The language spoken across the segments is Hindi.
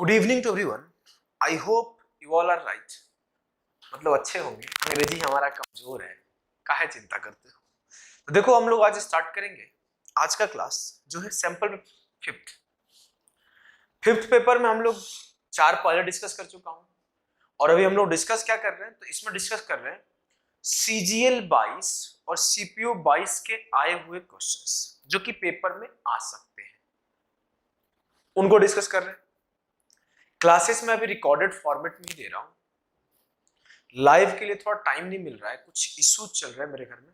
Good evening to everyone. I hope you all are right. मतलब अच्छे होंगे। अंग्रेजी हमारा कमजोर है, काहे चिंता करते हो। तो देखो हम लोग आज स्टार्ट करेंगे आज का क्लास जो है सैंपल फिफ्थ पेपर में हम लोग 4 पहले डिस्कस कर चुका हूं और अभी हम लोग डिस्कस क्या कर रहे हैं, तो इसमें डिस्कस कर रहे हैं CGL 22 और CPU 22 के आए हुए क्वेश्चंस जो कि पेपर में आ सकते हैं, उनको डिस्कस कर रहे हैं। क्लासेस में अभी रिकॉर्डेड फॉर्मेट में ही दे रहा हूं, लाइव के लिए थोड़ा टाइम नहीं मिल रहा है, कुछ इश्यूज चल रहे हैं मेरे घर में,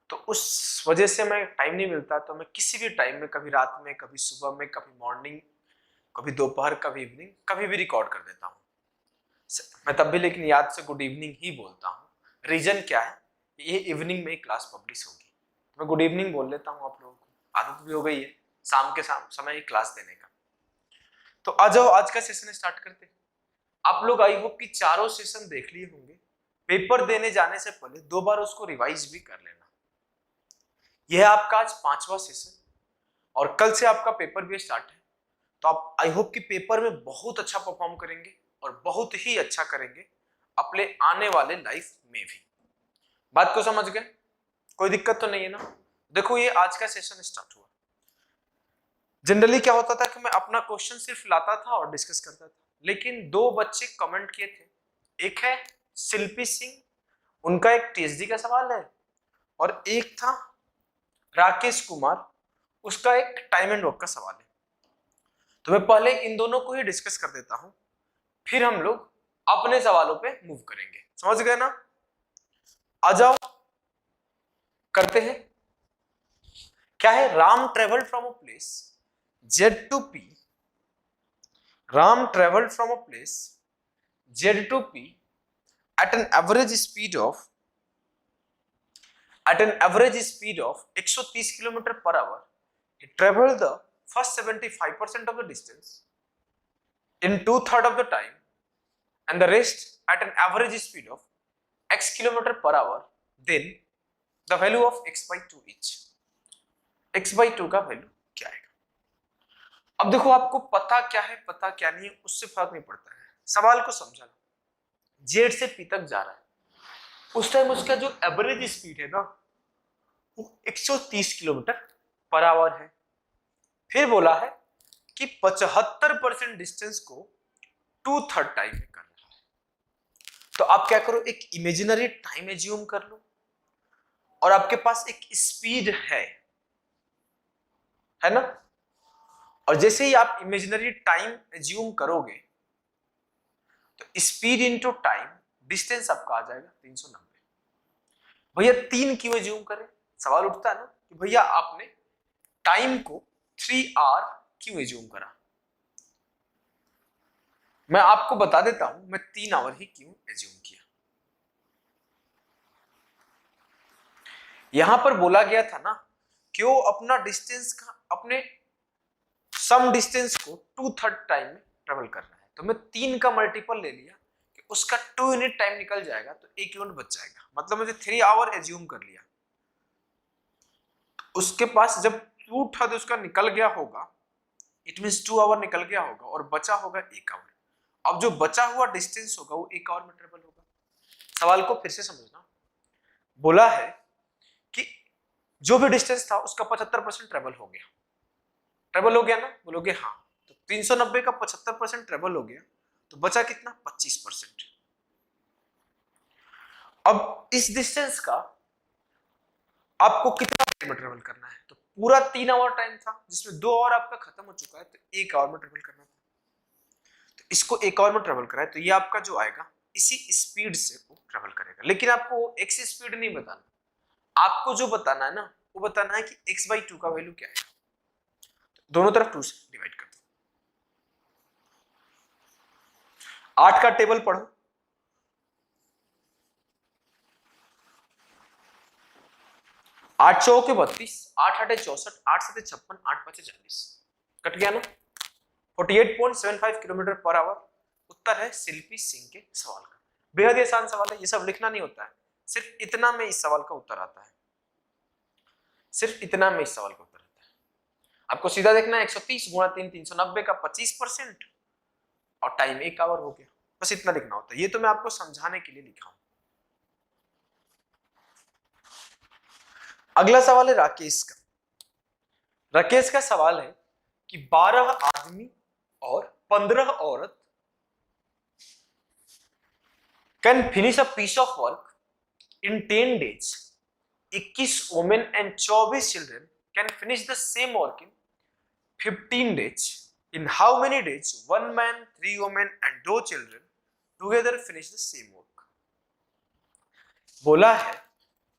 तो उस वजह से मैं टाइम नहीं मिलता। तो मैं किसी भी टाइम में, कभी रात में, कभी सुबह में, कभी मॉर्निंग, कभी दोपहर, कभी इवनिंग, कभी भी रिकॉर्ड कर देता हूँ मैं तब भी, लेकिन याद से गुड इवनिंग ही बोलता हूँ। रीजन क्या है, ये इवनिंग में ही क्लास पब्लिश होगी, तो मैं गुड इवनिंग बोल लेता हूँ। आप लोगों को आदत भी हो गई है शाम के समय ही क्लास देने का। तो आ जाओ आज का सेशन स्टार्ट करते हैं। आप लोग आई होप कि चारों सेशन देख लिए होंगे। पेपर देने जाने से पहले 2 बार उसको रिवाइज भी कर लेना। यह है आपका आज 5वां सेशन और कल से आपका पेपर भी स्टार्ट है। तो आप आई होप कि पेपर में बहुत अच्छा परफॉर्म करेंगे और बहुत ही अच्छा करेंगे अपने आने वाले लाइफ में भी। बात को समझ गए? कोई दिक्कत तो नहीं है ना? देखो ये आज का सेशन स्टार्ट हुआ। जनरली क्या होता था कि मैं अपना क्वेश्चन सिर्फ लाता था और डिस्कस करता था, लेकिन 2 बच्चे कमेंट किए थे। एक है शिल्पी सिंह, उनका एक TSD का सवाल है, और एक था राकेश कुमार, उसका एक टाइम एंड वर्क का सवाल है। तो मैं पहले इन दोनों को ही डिस्कस कर देता हूं, फिर हम लोग अपने सवालों पे मूव करेंगे। समझ गए ना? आ जाओ करते हैं। क्या है? Ram travelled from a place Z to P. Ram traveled from a place Z to P at an average speed of 130 km per hour. He traveled the first 75% of the distance in 2/3 of the time and the rest at an average speed of x km per hour. Then the value of x by 2 each. x by 2 का वैल्यू क्या है? अब देखो आपको पता क्या है, पता क्या नहीं है, उससे फर्क नहीं पड़ता है। सवाल को समझा। जेड से पी तक जा रहा है, उस टाइम उसका जो एवरेज स्पीड है ना वो 130 किलोमीटर पर आवर है। फिर बोला है कि 75% डिस्टेंस को 2/3 टाइम में कर रहा है। तो आप क्या करो, एक इमेजिनरी टाइम एज्यूम कर लो और आपके पास एक स्पीड है ना? और जैसे ही आप इमेजिनरी टाइम एज्यूम करोगे तो स्पीड इनटू टाइम, डिस्टेंस आपका आ जाएगा 390। भैया 3 क्यों एज्यूम करें? सवाल उठता है ना कि भैया आपने टाइम को 3 आवर क्यों एज्यूम करा। मैं आपको बता देता हूं मैं 3 आवर ही क्यों एज्यूम किया। यहां पर बोला गया था ना कि वो अपना डिस्टेंस का, अपने सम डिस्टेंस को 2/3 टाइम में ट्रेवल करना है। तो मैं 3 का मल्टीपल ले लिया कि उसका 2 यूनिट टाइम निकल जाएगा तो 1 यूनिट बच जाएगा। मतलब मुझे 3 आवर एज्यूम कर लिया, उसके पास जब 2/3 उसका निकल गया होगा, इट मींस 2 आवर निकल गया होगा और बचा होगा 1 आवर। अब जो बचा हुआ डिस्टेंस होगा वो 1 आवर में ट्रेवल होगा। सवाल को फिर से समझना। बोला है कि जो भी डिस्टेंस था उसका 75% ट्रेवल हो गया। ट्रेवल हो गया ना? बोलोगे हाँ। तो 390 का 75% ट्रेवल हो गया तो बचा कितना? 25%। अब इस डिस्टेंस का आपको कितना टाइम में ट्रेवल करना है? तो पूरा 3 आवर टाइम था जिसमें 2 आवर आपका खत्म हो चुका है, तो 1 आवर में ट्रेवल करना था। तो इसको 1 आवर में ट्रेवल कराए तो ये आपका जो आएगा इसी स्पीड से वो ट्रेवल करेगा। लेकिन आपको एक्स स्पीड नहीं बताना, आपको जो बताना है ना वो बताना है कि x by 2 का वैल्यू क्या है। दोनों तरफ 2 से डिवाइड कर दो। 8 का टेबल पढ़ो। 8 चौके 32, 8 आठे 64, 8 सते 56, 8 पांचे 40। कट गया ना? 48.75 किलोमीटर पर आवर उत्तर है शिल्पी सिंह के सवाल का। बेहद आसान सवाल है, ये सब लिखना नहीं होता है, सिर्फ इतना में इस सवाल का उत्तर आता है। सिर्फ इतना में इस सवाल का उत्तर आता है। आपको सीधा देखना है 130 गुणा 3, 390 का 25%, और टाइम 1 आवर हो गया। बस इतना लिखना होता है, ये तो मैं आपको समझाने के लिए लिखा हूं। अगला सवाल है राकेश का। राकेश का सवाल है कि 12 आदमी और 15 औरत can finish a piece of work in 10 days। 21 women and 24 children can finish the same work in 15 days। In how many days 1 man, 3 women and 2 children together finish the same work? बोला है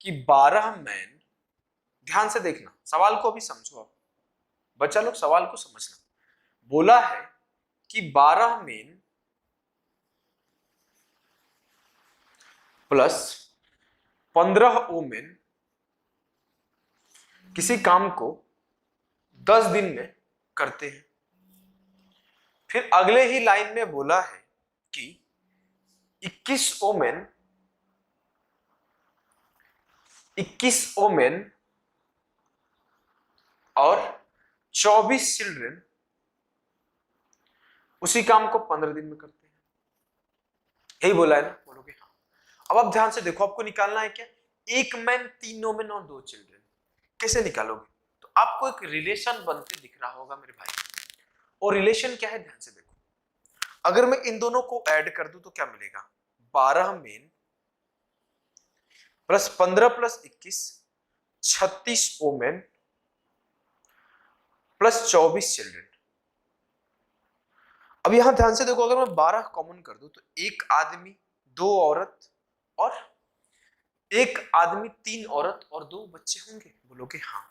कि 12 मैन, ध्यान से देखना सवाल को, भी समझो आप बच्चा लोग, सवाल को समझना। बोला है कि 12 मैन प्लस 15 वुमेन किसी काम को 10 दिन में करते हैं। फिर अगले ही लाइन में बोला है कि 21 ओमेन और 24 चिल्ड्रन उसी काम को 15 दिन में करते हैं। यही बोला है ना, बोलोगे हाँ। अब आप ध्यान से देखो, आपको निकालना है क्या, 1 मैन, 3 वोमेन और 2 चिल्ड्रन। कैसे निकालोगे? तो आपको एक रिलेशन बनते दिख रहा होगा मेरे भाई, और रिलेशन क्या है ध्यान से देखो। अगर मैं इन दोनों को ऐड कर दूं तो क्या मिलेगा, 12 main plus 15 plus 21 36 women plus 24 children. अब यहां ध्यान से देखो, अगर मैं 12 कॉमन कर दूं तो 1 आदमी 2 औरत और 1 आदमी 3 औरत और 2 बच्चे होंगे। बोलोगे हाँ।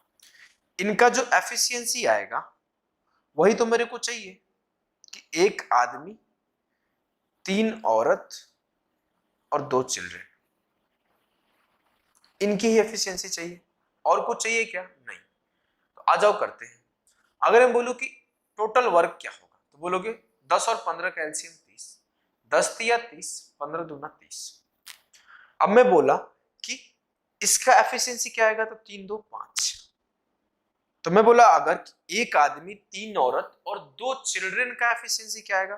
इनका जो एफिशिएंसी आएगा वही तो मेरे को चाहिए कि 1 आदमी 3 औरत और 2 चिल्ड्रन, इनकी ही एफिशिएंसी चाहिए, और कुछ चाहिए क्या? नहीं। तो आ जाओ करते हैं। अगर मैं बोलूं कि टोटल वर्क क्या होगा, तो बोलोगे 10 और 15 का एलसीएम 30, 10 तिया 30, 15 दूना 30। अब मैं बोला कि इसका एफिशिएंसी क्या आएगा, तो 3 2 5। तो मैं बोला अगर 1 आदमी 3 औरत और 2 चिल्ड्रन का एफिशिएंसी क्या आएगा,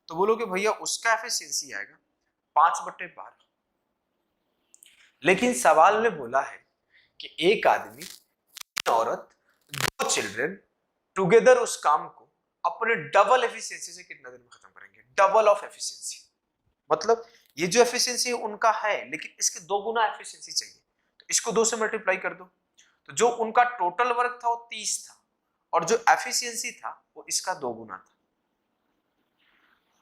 तो बोलोगे भैया उसका एफिशिएंसी आएगा 5/12। लेकिन सवाल में बोला है कि 1 आदमी 3 औरत 2 चिल्ड्रन टुगेदर उस काम को अपने डबल एफिशिएंसी से कितना देर में खत्म करेंगे, डबल ऑफ एफिशिएंसी। मतलब ये जो एफिशिएंसी है उनका है, लेकिन इसके 2 गुना एफिशिएंसी चाहिए, तो इसको 2 से मल्टीप्लाई कर दो। तो जो उनका टोटल वर्क था वो 30 था, और जो एफिशिएंसी था वो इसका 2 गुना था।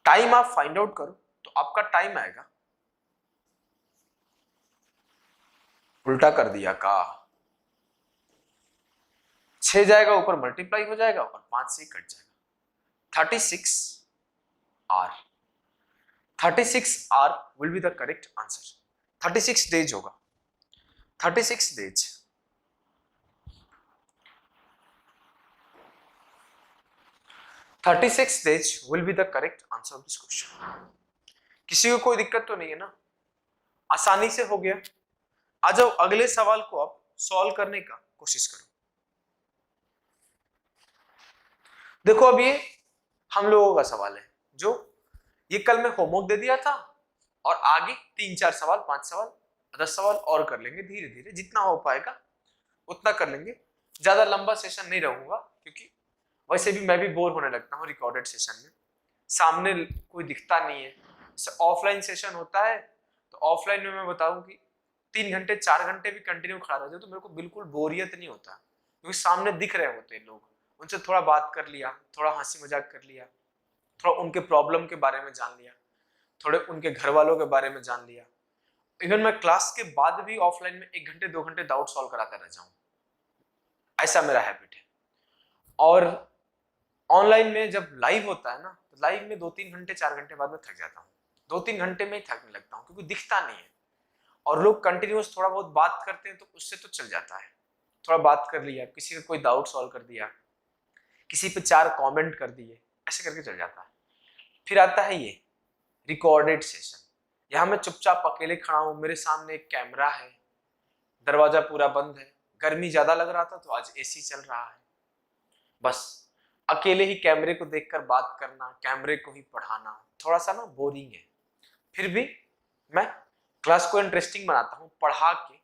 टाइम आप फाइंड आउट करो, तो आपका टाइम आएगा, उल्टा कर दिया का, 6 जाएगा ऊपर मल्टीप्लाई हो जाएगा और 5 से कट जाएगा, 36 are. 36 are will be the correct answer. 36 days होगा, 36 days. days will be the correct answer of this question। किसी को कोई दिक्कत तो नहीं है ना, आसानी से हो गया। आ जाओ अगले सवाल को आप सॉल्व करने का कोशिश करो। देखो अब ये हम लोगों का सवाल है, जो ये कल मैं होमवर्क दे दिया था, और आगे 3-4 सवाल 5 सवाल 10 सवाल और कर लेंगे, धीरे धीरे जितना हो पाएगा उतना कर लेंगे। ज्यादा लंबा सेशन नहीं रहूंगा, क्योंकि वैसे भी मैं भी बोर होने लगता हूँ रिकॉर्डेड सेशन में, सामने कोई दिखता नहीं है। ऑफलाइन सेशन होता है तो ऑफलाइन में मैं बताऊं कि 3 घंटे 4 घंटे भी कंटिन्यू खड़ा रह जाए तो मेरे को बिल्कुल बोरियत नहीं होता, क्योंकि सामने दिख रहे होते हैं लोग, उनसे थोड़ा बात कर लिया, थोड़ा हंसी मजाक कर लिया, थोड़ा उनके प्रॉब्लम के बारे में जान लिया, थोड़े उनके घर वालों के बारे में जान लिया। इवन मैं क्लास के बाद भी ऑफलाइन में 1 घंटे 2 घंटे डाउट सॉल्व कराता रह जाऊं, ऐसा मेरा हैबिट है। और ऑनलाइन में जब लाइव होता है ना, तो लाइव में 2-3 घंटे 4 घंटे बाद में थक जाता हूँ, 2-3 घंटे में ही थकने लगता हूँ, क्योंकि दिखता नहीं है, और लोग कंटिन्यूस थोड़ा बहुत बात करते हैं तो उससे तो चल जाता है। थोड़ा बात कर लिया, किसी का कोई डाउट सॉल्व कर दिया, किसी पे 4 कमेंट कर दिए, ऐसे करके चल जाता है। फिर आता है ये रिकॉर्डेड सेशन। यहाँ मैं चुपचाप अकेले खड़ा हूँ, मेरे सामने एक कैमरा है, दरवाजा पूरा बंद है, गर्मी ज्यादा लग रहा था तो आज एसी चल रहा है। बस अकेले ही कैमरे को देखकर बात करना, कैमरे को ही पढ़ाना थोड़ा सा ना बोरिंग है। फिर भी मैं क्लास को इंटरेस्टिंग बनाता हूँ, पढ़ा के,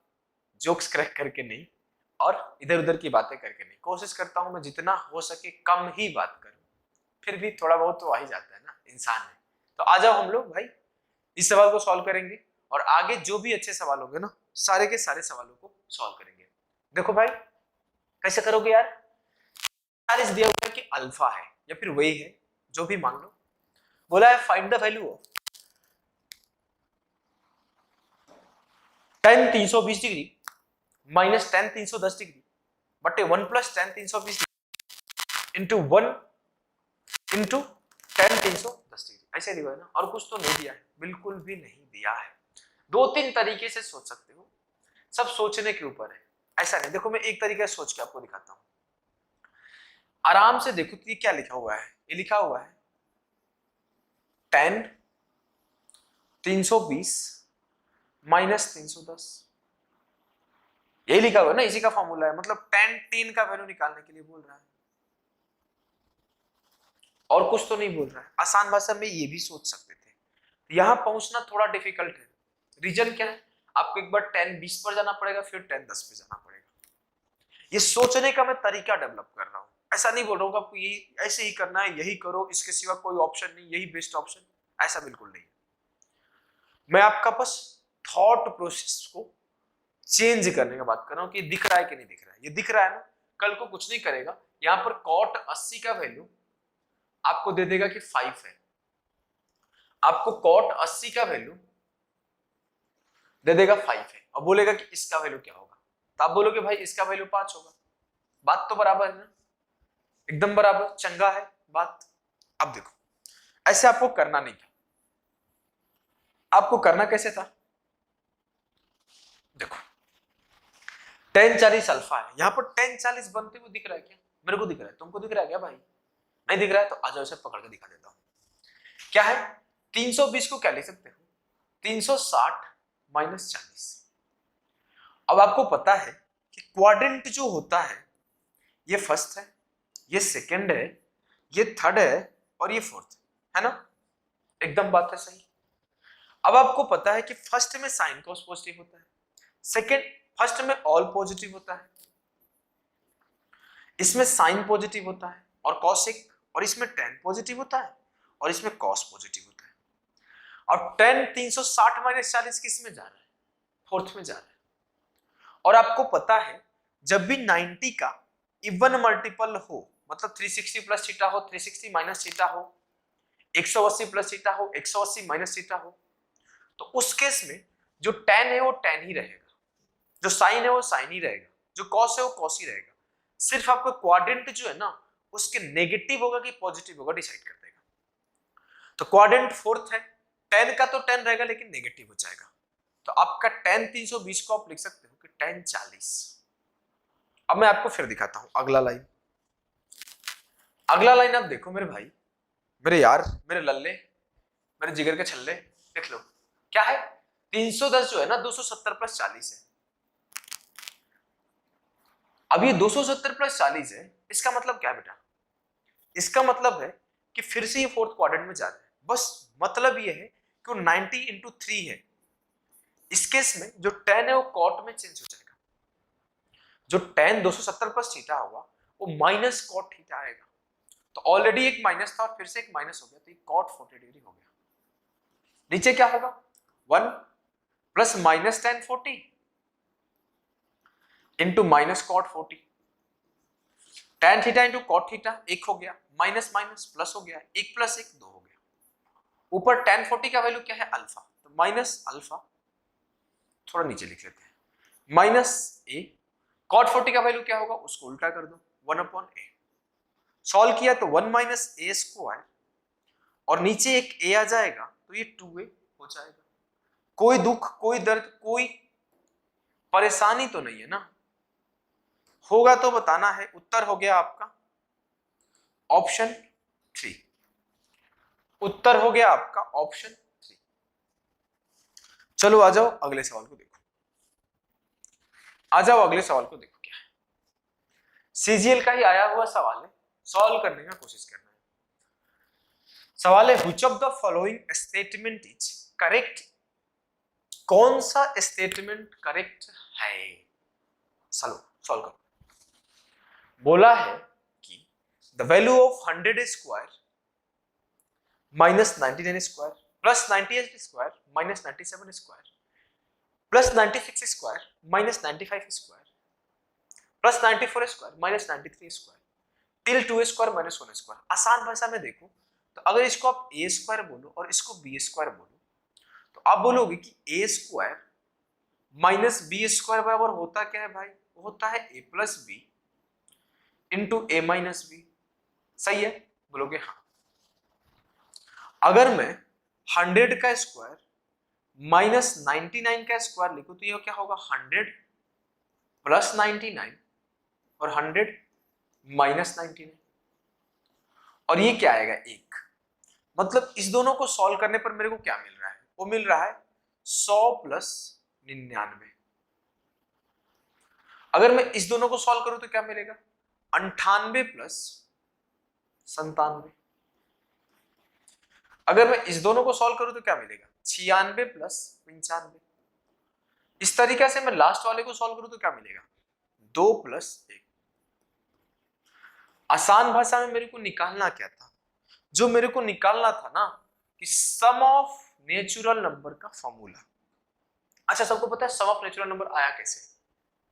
जोक्स क्रैक करके नहीं, और इधर उधर की बातें करके नहीं। कोशिश करता हूँ मैं जितना हो सके कम ही बात करूँ, फिर भी थोड़ा बहुत तो आ ही जाता है ना, इंसान है। तो आ जाओ हम लोग भाई इस सवाल को सॉल्व करेंगे, और आगे जो भी अच्छे सवाल होंगे ना, सारे के सारे सवालों को सॉल्व करेंगे। देखो भाई कैसे करोगे यार, इस दिया हुआ है कि अल्फा है या फिर वही है, जो भी मान लो। बोला है find the value of tan 320 degree minus tan 310 degree बटे 1 plus tan 320 degree into 1 into tan 310 degree. ऐसे दिया है ना, और कुछ तो नहीं दिया है, बिल्कुल भी नहीं दिया है। दो तीन तरीके से सोच सकते हो, सब सोचने के ऊपर है, ऐसा नहीं। देखो मैं एक तरीके से सोच के आपको दिखाता हूं, आराम से देखो कि क्या लिखा हुआ है। ये लिखा हुआ है tan 320 माइनस 310, यही लिखा हुआ है ना, इसी का फॉर्मूला है। मतलब tan 3 का वैल्यू निकालने के लिए बोल रहा है, और कुछ तो नहीं बोल रहा है। आसान भाषा में ये भी सोच सकते थे। यहां पहुंचना थोड़ा डिफिकल्ट है। रीजन क्या है, आपको एक बार tan 20 पर जाना पड़ेगा, फिर tan 10 पे जाना पड़ेगा। ये सोचने का मैं तरीका डेवलप कर रहा हूं, ऐसा नहीं बोल रहा हूँ आपको यही ऐसे ही करना है, यही करो, इसके सिवा कोई ऑप्शन नहीं, यही बेस्ट ऑप्शन, ऐसा बिल्कुल नहीं। मैं आपका बस थॉट प्रोसेस को चेंज करने का बात कर रहा हूं कि दिख रहा है कि नहीं दिख रहा है। ये दिख रहा है ना, कल को कुछ नहीं करेगा, यहां पर cot 80 का वैल्यू आपको दे देगा कि 5 है, आपको cot 80 का वैल्यू दे देगा 5 है, और बोलेगा कि इसका वैल्यू क्या होगा, तो आप बोलोगे भाई इसका वैल्यू 5 होगा। बात तो बराबर है ना, एकदम बराबर, चंगा है बात। अब देखो ऐसे आपको करना नहीं था, आपको करना कैसे था, देखो tan 40 अल्फा है, यहां पर tan 40 बनते हुए दिख रहा है क्या, मेरे को दिख रहा है, तुमको दिख रहा है क्या भाई, नहीं दिख रहा है तो आ जाओ इसे पकड़ के दिखा देता हूं। क्या है, 320 को क्या लिख सकते हो, 360 माइनस 40। अब आपको पता है कि क्वाड्रेंट जो होता है, ये फर्स्ट है, ये सेकंड है, ये थर्ड है, और ये फोर्थ है ना, एकदम बात है सही। अब आपको पता है कि फर्स्ट में साइन कॉस पॉजिटिव होता है, सेकंड फर्स्ट में ऑल पॉजिटिव होता है, इसमें साइन पॉजिटिव होता है और कॉसिक, और इसमें टेन पॉजिटिव होता है और इसमें कॉस पॉजिटिव होता है। और टेन 360 माइनस 40 किस में जा रहा है, फोर्थ में जा रहा है। और आपको पता है जब भी 90 का इवन मल्टीपल हो, मतलब 360 प्लस थीटा हो, 360 माइनस थीटा हो, 180 प्लस थीटा हो, 180 माइनस थीटा हो, तो उस केस में जो tan है वो tan ही रहेगा, जो साइन है वो साइन ही रहेगा, जो कॉस है वो कॉस ही रहेगा। सिर्फ आपको क्वाड्रेंट जो है ना उसके नेगेटिव होगा कि पॉजिटिव होगा डिसाइड कर देगा। तो क्वाड्रेंट फोर्थ है, tan का तो tan रहेगा लेकिन नेगेटिव हो जाएगा, तो आपका tan 320 को आप लिख सकते हो कि tan 40। अब मैं आपको फिर दिखाता हूं अगला लाइन। अगला लाइन आप देखो मेरे भाई, मेरे यार, मेरे लल्ले, मेरे जिगर के छल्ले, देख लो क्या है, 310 जो है ना 270 प्लस 40 है। अब ये 270 प्लस 40 है, इसका मतलब क्या बेटा, इसका मतलब है कि फिर से ये फोर्थ क्वाड्रेंट में जा रहा है। बस मतलब ये है कि वो 90 इंटू 3 है। इस केस में जो tan है वो cot में चेंज हो जाएगा, जो tan 270 प्लस थीटा होगा वो माइनस cot थीटा आएगा। तो ऑलरेडी एक माइनस था और फिर से एक माइनस हो गया, तो ये cot 40 डिग्री हो गया। नीचे क्या होगा, 1 plus minus tan 40 into minus cot 40, tan theta into cot theta, एक हो गया, माइनस माइनस प्लस हो गया, एक प्लस एक दो हो गया। ऊपर tan 40 का वैल्यू क्या है, अल्फा, तो माइनस अल्फा, थोड़ा नीचे लिख लेते हैं, माइनस ए, cot 40 का वैल्यू क्या होगा, उसको उल्टा कर दो, 1 अपॉन ए। सॉल्व किया तो 1 माइनस ए स्क्वायर, और नीचे एक ए आ जाएगा तो ये 2a हो जाएगा। कोई दुख, कोई दर्द, कोई परेशानी तो नहीं है ना, होगा तो बताना है। उत्तर हो गया आपका ऑप्शन 3, उत्तर हो गया आपका ऑप्शन 3। चलो आ जाओ अगले सवाल को देखो, आ जाओ अगले सवाल को देखो क्या है, सीजीएल का ही आया हुआ सवाल है, सॉल्व करने का कोशिश करना है। सवाल है which of the following statement is correct? कौन सा स्टेटमेंट करेक्ट है? चलो सॉल्व करो। बोला है कि the value of 100 square minus 99 square plus 98 square minus 97 square plus 96 square minus 95 square plus 94 square minus 93 square till 2 square minus 1 square. आसान भाषा में देखो तो अगर इसको आप ए स्क्वायर बोलो और इसको बी स्क्वायर बोलो तो आप बोलोगे कि ए स्क्वायर माइनस बी स्क्वायर बराबर होता क्या है भाई? वो होता है ए प्लस बी इंटू ए माइनस बी। सही है? बोलोगे हाँ। अगर मैं 100 का स्क्वायर माइनस 99 का स्क्वायर लिखूं तो ये क्या होगा? 100 प्लस 99 और 100 माइनस 99 और ये क्या आएगा? 1। मतलब इस दोनों को सॉल्व करने पर मेरे को क्या मिल रहा है? वो मिल रहा है 100 प्लस 99। अगर मैं इस दोनों को सॉल्व करूं तो क्या मिलेगा? 98 प्लस 97। अगर मैं इस दोनों को सॉल्व करूं तो क्या मिलेगा? 96 प्लस 95। इस तरीके से मैं लास्ट वाले को सॉल्व करूं तो क्या मिलेगा? 2 प्लस 1। आसान भाषा में मेरे को निकालना क्या था? जो मेरे को निकालना था ना कि सम ऑफ नेचुरल नंबर का फॉर्मूला। अच्छा, सबको पता है सम ऑफ नेचुरल नंबर आया कैसे?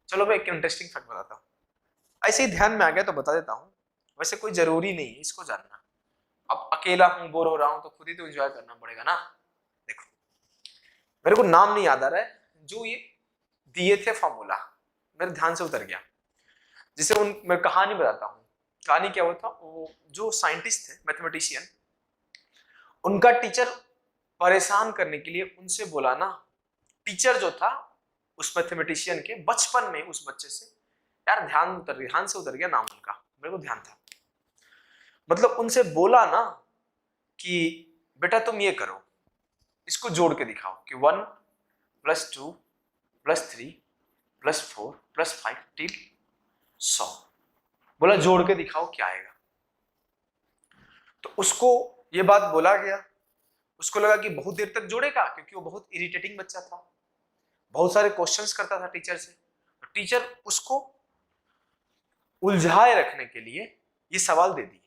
चलो मैं एक इंटरेस्टिंग फैक्ट बताता हूं। ऐसे ही ध्यान में आ गया तो बता देता हूं। वैसे कोई जरूरी नहीं है इसको जानना। अब अकेला हूं, बोर हो रहा हूं तो खुद ही तो एंजॉय करना पड़ेगा ना। देखो, मेरे को नाम नहीं याद आ रहा है, जो ये दिए थे फॉर्मूला मेरे ध्यान से उतर गया। जिसे मैं कहानी बताता हूं। कहानी क्या हुआ था? वो जो साइंटिस्ट थे, मैथमेटिशियन, उनका टीचर परेशान करने के लिए उनसे बोला ना, टीचर जो था उस मैथमेटिशियन के बचपन में उस बच्चे से, यार ध्यान से उतर गया नाम उनका, मेरे को ध्यान था। मतलब उनसे बोला ना कि बेटा तुम ये करो, इसको जोड़ के दिखाओ कि 1 plus 2 plus 3 plus 4 plus 5 till 100। बोला जोड़ के दिखाओ क्या आएगा। तो उसको ये बात बोला गया। उसको लगा कि बहुत देर तक जोड़ेगा, क्योंकि वो बहुत इरिटेटिंग बच्चा था, बहुत सारे क्वेश्चंस करता था टीचर से। तो टीचर उसको उलझाए रखने के लिए ये सवाल दे दिए।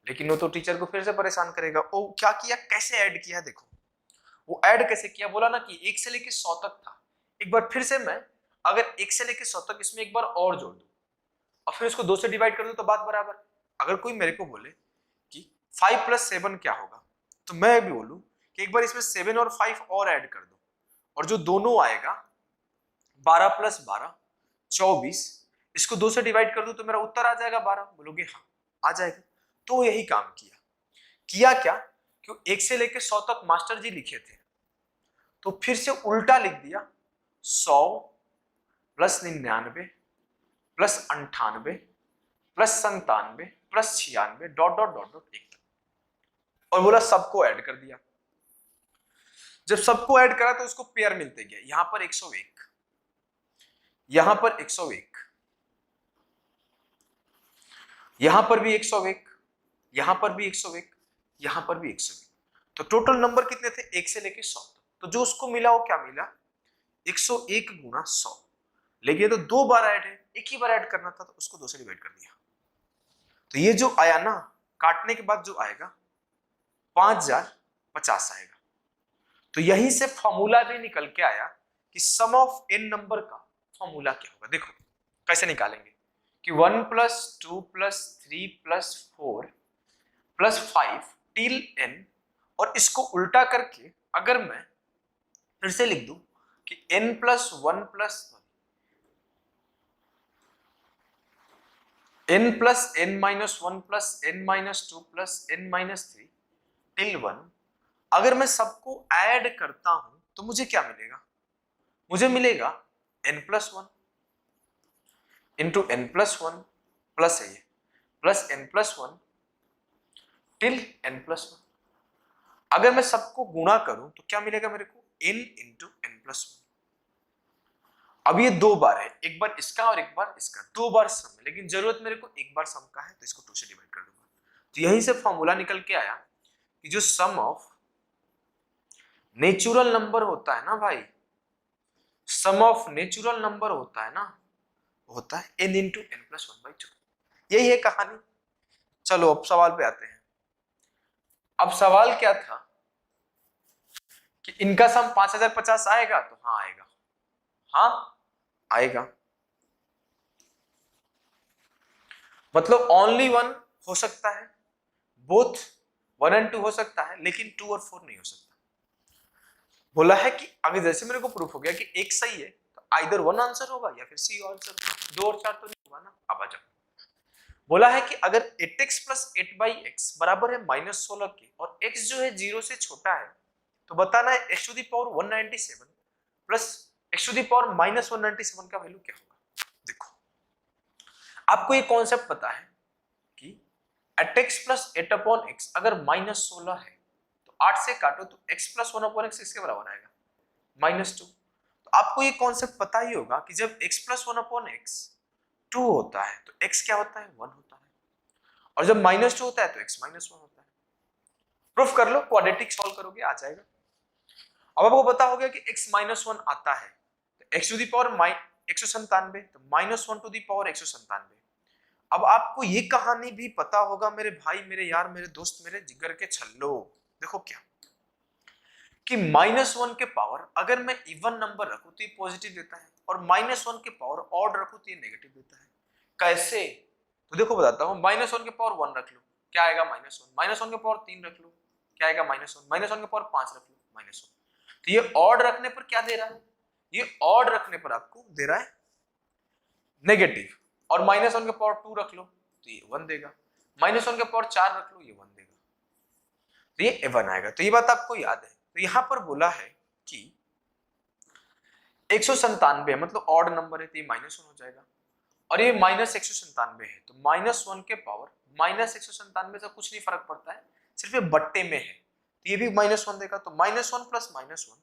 लेकिन वो तो टीचर को फिर से परेशान करेगा। वो क्या किया, कैसे ऐड किया? देखो वो ऐड कैसे किया। बोला ना कि 1 से लेके 100 तक था। एक बार फिर से मैं अगर 1 से लेके 100 तक इसमें एक बार और जोड़ दूं और फिर इसको 2 से डिवाइड कर दूं तो बात बराबर। अगर कोई मेरे को बोले कि 5 प्लस 7 क्या होगा, तो मैं भी बोलूं कि एक बार इसमें 7 और 5 और ऐड कर दो और जो दोनों आएगा 12 प्लस 12 24, इसको 2 से डिवाइड कर दूं तो मेरा उत्तर आ जाएगा 12। बोलोगे हाँ आ जाएगा। तो यही काम किया क्या कि 1 से लेके 100 तक मास्टर जी लिखे थे, तो फिर से उल्टा लिख दिया। 100 plus 99 plus 98 plus 97 plus 96 dot dot dot dot 1 तक, और बोला सबको ऐड कर दिया। जब सबको ऐड करा तो उसको पेयर मिलते गए। यहां पर 101, यहां पर 101, यहां पर भी 101, यहां पर भी 101, यहां पर भी 101। तो टोटल नंबर कितने थे? 1 से लेके 100 तक। तो जो उसको मिला वो क्या मिला? 101 गुना 100। लेकिन तो 2 बार ऐड है, एक ही बार ऐड करना था तो उसको 2 से डिवाइड कर दिया। तो ये जो आया ना, काटने के बाद जो आएगा 5050 आएगा। तो यहीं से फॉर्मूला भी निकल के आया कि सम ऑफ n नंबर का फॉर्मूला क्या होगा। देखो कैसे निकालेंगे कि 1 plus 2 plus 3 plus 4 plus 5 till n, और इसको उल्टा करके अगर मैं फिर से लिख दूं कि n plus 1 plus n plus n minus 1 plus n minus 2 plus n minus 3 till 1, अगर मैं सबको ऐड करता हूं तो मुझे क्या मिलेगा? मुझे मिलेगा n plus 1 into n plus 1 plus है ये plus n plus 1 till n plus 1। अगर मैं सबको गुणा करूं तो क्या मिलेगा मेरे को? n into n plus 1। अब ये दो बार है, एक बार इसका और एक बार इसका, दो बार सम है, लेकिन जरूरत मेरे को एक बार सम का है तो इसको 2 से डिवाइड कर दूंगा। तो यहीं से फॉर्मूला निकल के आया कि जो सम ऑफ नेचुरल नंबर होता है ना भाई, सम ऑफ नेचुरल नंबर होता है ना, होता है n इंटू एन प्लस 1/2। यही है कहानी। चलो अब सवाल पे आते हैं। अब सवाल क्या था कि इनका सम 5050 आएगा, तो हाँ आएगा, हाँ आएगा। मतलब ओनली 1 हो सकता है, बोथ 1 और 2 हो सकता है, लेकिन 2 और 4 नहीं हो सकता। बोला है कि अगर जैसे मेरे को प्रूफ हो गया कि एक सही है तो आइदर 1 आंसर होगा या फिर सी आंसर, 2 और 4 तो नहीं होगा ना। अब आ जाओ, बोला है कि अगर 8x प्लस 8/x बराबर है -16 के और x जो है 0 से छोटा है, तो बताना है x to the power 197 plus x to the power -197 का वैल्यू क्या होगा। देखो आपको ये कॉन्सेप्ट पता है कि 8x प्लस 8/x अगर -16 है तो 8 से काटो तो x प्लस 1/x किसके बराबर आएगा, -2। तो आपको ये कॉन्सेप्ट पता ही होगा कि जब x प्लस 1/x 2 होता है तो x क्या होता है, 1 होता है, और जब -2 होता है तो x -1 होता है। प्रूफ कर लो, क्वाड्रेटिक सॉल्व करोगे आ जाएगा। अब आपको पता हो गया कि x -1 आता है तो x टू द पावर 197 तो -1 टू द पावर 197। अब आपको ये कहानी भी पता होगा मेरे भाई, मेरे यार, मेरे दोस्त, मेरे जिगर के छल्लो। देखो क्या कि -1 के पावर अगर मैं इवन नंबर रखूं तो ये पॉजिटिव देता है, और -1 के पावर ऑड रखूं तो ये नेगेटिव देता है। कैसे? तो देखो बताता हूं। -1 के पावर 1 रख लो, क्या आएगा, -1। -1 के पावर 3 रख लो, क्या आएगा, -1। -1 के पावर 5 रख लो, -1। तो ये ऑड रखने पर क्या दे रहा है, ये ऑड रखने पर आपको दे रहा है नेगेटिव। और -1 के पावर 2 रख लो तो ये 1 देगा, -1 के पावर 4 रख लो ये 1 देगा, तो ये 1 आएगा। तो ये बात आपको याद है। तो यहां पर बोला है कि 197 मतलब ऑड नंबर है तो ये -1 हो जाएगा, और ये -197 है तो -1 के पावर -197 से कुछ नहीं फर्क पड़ता है, सिर्फ ये बट्टे में है तो ये भी -1 देगा। तो -1 प्लस -1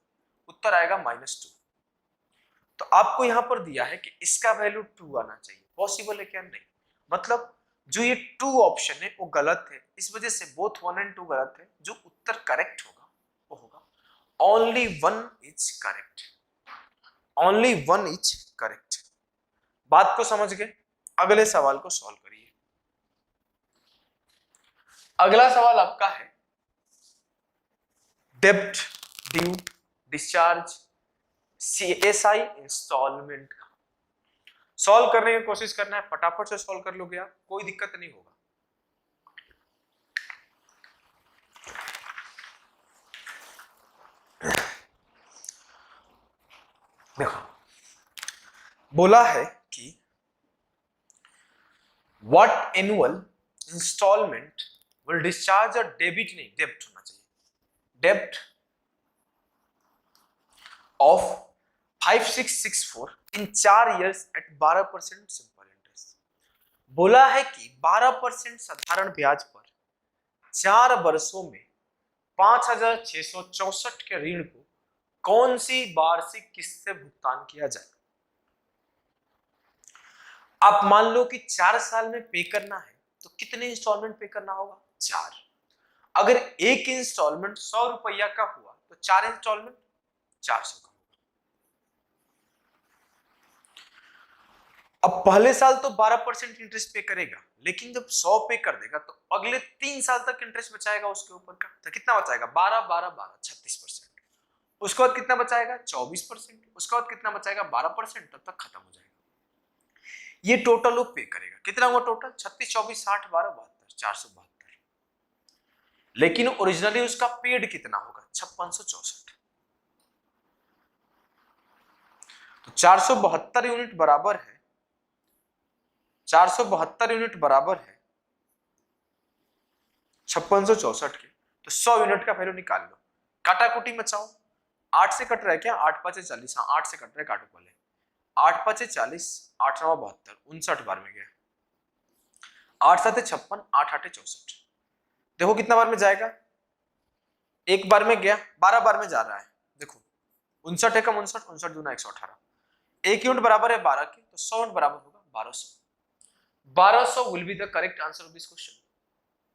उत्तर आएगा -2। तो आपको यहां पर दिया है कि इसका वैल्यू 2 आना चाहिए। पॉसिबल है क्या? नहीं। मतलब जो ये 2 ऑप्शन है वो गलत है, इस वजह से बोथ 1 और 2 गलत है। जो उत्तर करेक्ट होगा वो होगा only 1 is correct, only 1 is correct. बात को समझ गए? अगले सवाल को सॉल्व करिए। अगला सवाल आपका है डेब्ट ड्यू डिस्चार्ज CSI इंस्टॉलमेंट का। सॉल्व करने की कोशिश करना है, फटाफट से सॉल्व कर लोगे आप, कोई दिक्कत नहीं होगा। देखो बोला है कि what annual installment will discharge a debit, नहीं डेब्ट होना चाहिए, डेब्ट of 5664 in 4 years at 12% simple interest. बोला है कि 12% साधारण ब्याज पर 4 वर्षों में 5664 के ऋण को कौन सी वार्षिक किस्त से भुगतान किया जाए। आप मान लो कि 4 साल में पे करना है तो कितने इंस्टॉलमेंट पे करना होगा, 4। अगर एक इंस्टॉलमेंट 100 रुपया का हुआ तो 4 इंस्टॉलमेंट 400 का। अब पहले साल तो 12% इंटरेस्ट पे करेगा, लेकिन जब 100 पे कर देगा तो अगले 3 साल तक इंटरेस्ट बचाएगा उसके ऊपर का। तो कितना बचाएगा, 12 12 12 36%। उसके बाद कितना बचाएगा, 24%। उसके बाद कितना बचाएगा, 12%। तब तक खत्म हो जाएगा। ये टोटल वो पे करेगा। कितना हुआ टोटल, 36 24 60 12 72 472। लेकिन ओरिजिनली उसका पेड कितना होगा, 5664। तो 472 यूनिट बराबर है, 472 यूनिट बराबर है 5664 के। तो 100 यूनिट का वैल्यू निकाल लो, काटाकुटी मचाओ। 8 से कट रहा है क्या, 8 5 40, हाँ 8 से कट रहा है, काटो पहले। 8 5 40, 8 9 72, 59 बार में गया। 8 7 56, 8 8 64। देखो कितना बार में जाएगा, एक बार में गया, 12 बार में जा रहा है। देखो 59 एकम 59, 59 दूना 118, 1 यूनिट बराबर है 12 के, तो 100 यूनिट बराबर होगा 1200। 1200 will be the correct answer of this question.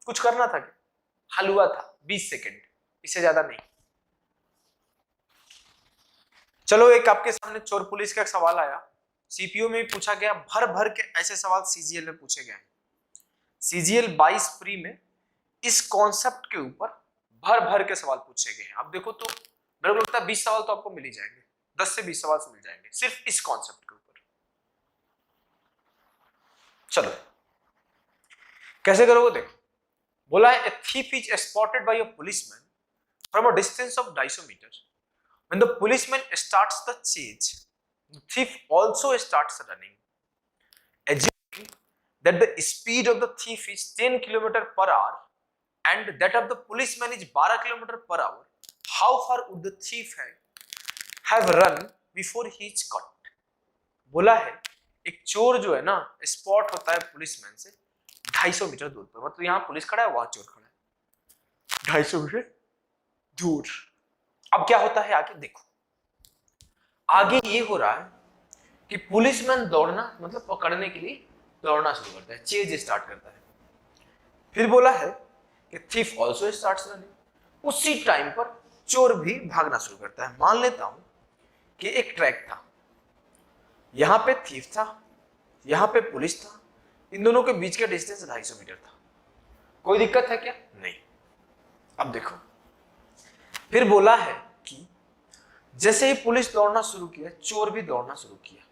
कुछ करना था क्या, हल हुआ था 20 सेकेंड, इससे ज्यादा नहीं। चलो एक आपके सामने चोर पुलिस का एक सवाल आया, सीपीयू में भी पूछा गया, भर भर के ऐसे सवाल सीजीएल में पूछे गए। सीजीएल 22 प्री में इस कॉन्सेप्ट के ऊपर भर भर के सवाल पूछे गए हैं। अब देखो तो मेरे को लगता है 20 सवाल तो आपको मिल ही जाएंगे, 10 से 20 सवाल मिल जाएंगे सिर्फ इस कॉन्सेप्ट के ऊपर। चलो कैसे करोगे देखो, बोला है a thief is spotted by a policeman from a distance of 250 meters. When the policeman starts the chase, the thief also starts running. Assuming that the speed of the thief is 10 km per hour and that of the policeman is 12 km per hour, how far would the thief have run before he is caught? बोला है एक चोर जो है ना स्पॉट होता है पुलिसमैन से 250 मीटर दूर पर, मतलब यहाँ पुलिस खड़ा है वहां चोर खड़ा है 250 मीटर दूर। अब क्या होता है आगे देखो, आगे ये हो रहा है कि पुलिसमैन दौड़ना मतलब पकड़ने के लिए दौड़ना शुरू करता है, चेज स्टार्ट करता है। फिर बोला है कि थीफ ऑल्सो स्टार्ट्स रनिंग, उसी टाइम पर चोर भी भागना शुरू करता है। मान लेता हूं कि एक ट्रैक था, यहां पे थीफ था, यहां पे पुलिस था, इन दोनों के बीच का डिस्टेंस 250 मीटर था। कोई दिक्कत है क्या, नहीं। अब देखो फिर बोला है कि जैसे ही पुलिस दौड़ना शुरू किया चोर भी दौड़ना शुरू किया,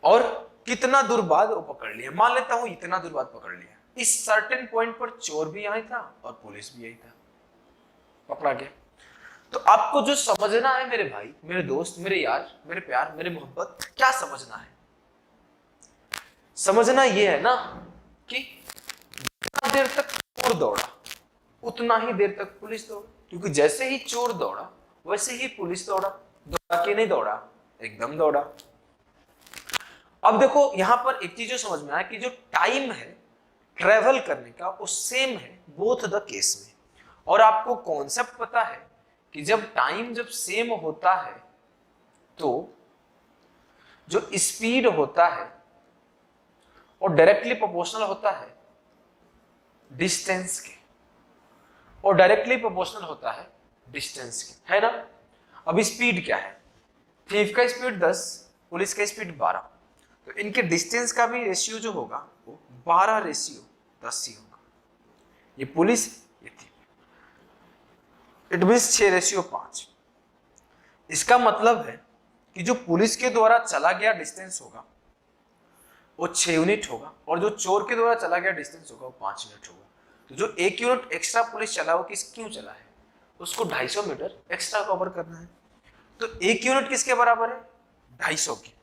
और कितना दूर बाद वो पकड़ लिया, मान लेता हूं इतना दूर बाद पकड़ लिया। इस सर्टेन पॉइंट पर चोर भी यहीं था और पुलिस भी यहीं था, पकड़ा गया। तो आपको जो समझना है मेरे भाई, मेरे दोस्त, मेरे यार, मेरे प्यार, मेरे मोहब्बत, क्या समझना है? समझना यह है ना कि जितना देर तक चोर दौड़ा उतना ही देर तक पुलिस दौड़ी, क्योंकि जैसे ही चोर दौड़ा वैसे ही पुलिस दौड़ा। दौड़ा कि नहीं दौड़ा, एकदम दौड़ा। अब देखो यहां पर एक चीज जो समझ में आया कि जो टाइम है ट्रेवल करने का वो सेम है बोथ द केस में। और आपको कॉन्सेप्ट पता है कि जब टाइम जब सेम होता है तो जो स्पीड होता है और डायरेक्टली प्रोपोर्शनल होता है डिस्टेंस के, और डायरेक्टली प्रोपोर्शनल होता है डिस्टेंस के, है ना। अब स्पीड क्या है, थीफ का स्पीड 10, पुलिस का स्पीड 12, तो इनके डिस्टेंस का भी रेशियो जो होगा वो 12:10 ही होगा। ये पुलिस ये थीफ, इट मींस 6:5। इसका मतलब है कि जो पुलिस के द्वारा चला गया डिस्टेंस होगा वो 6 यूनिट होगा, और जो चोर के द्वारा चला गया डिस्टेंस होगा वो 5 यूनिट होगा। तो जो 1 यूनिट एक्स्ट्रा पुलिस चला वो क्यों चला है, उसको 250 मीटर एक्स्ट्रा कवर करना है। तो 1 यूनिट किसके बराबर है, 250 की।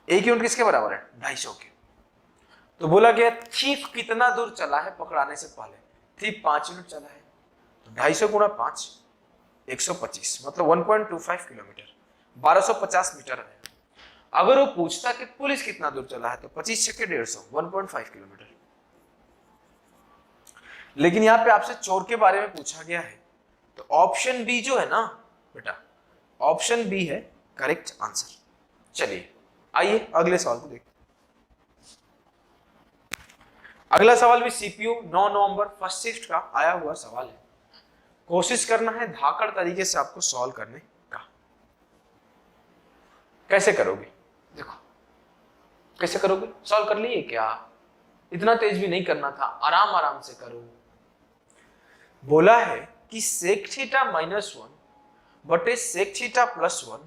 1 यूनिट किसके बराबर है, 250 के। तो बोला गया थीफ कितना दूर चला है पकड़ाने से पहले, थीफ 5 यूनिट चला है, तो 250 गुणा 5 125, मतलब 1.25 किलोमीटर, 1250 मीटर है। अगर वो पूछता कि पुलिस कितना दूर चला है तो 25 छक्के 150, 1.5 किलोमीटर। लेकिन यहां पे आपसे चोर के बारे में पूछा गया है, तो ऑप्शन बी जो है ना बेटा, ऑप्शन बी है करेक्ट आंसर। चलिए आइए अगले सवाल को देखते हैं। अगला सवाल भी सीपीयू 9 नवंबर फर्स्ट शिफ्ट का आया हुआ सवाल है। कोशिश करना है धाकड़ तरीके से आपको सॉल्व करने का। कैसे करोगे देखो, कैसे करोगे, सॉल्व कर लिए क्या, इतना तेज भी नहीं करना था, आराम आराम से करो। बोला है कि सेक थीटा -1 बटे सेक थीटा +1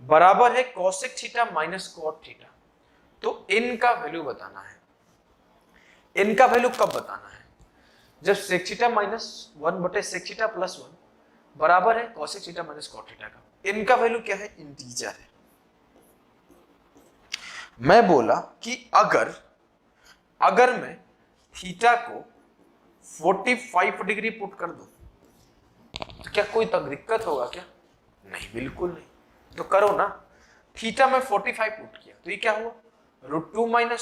बराबर है cosec theta minus cot theta. तो इनका वैल्यू बताना है। इनका वैल्यू कब बताना है, जब सेक थीटा -1 बटे सेक थीटा +1 बराबर है cosec theta minus cot theta का। इनका वैल्यू क्या है, इंटीजर है। मैं बोला कि अगर मैं थीटा को 45 डिग्री पुट कर दूं तो क्या कोई तक दिक्कत होगा क्या, नहीं, बिल्कुल नहीं। तो करो ना, थीटा में 45 पुट किया तो ये क्या हुआ, √2 - 1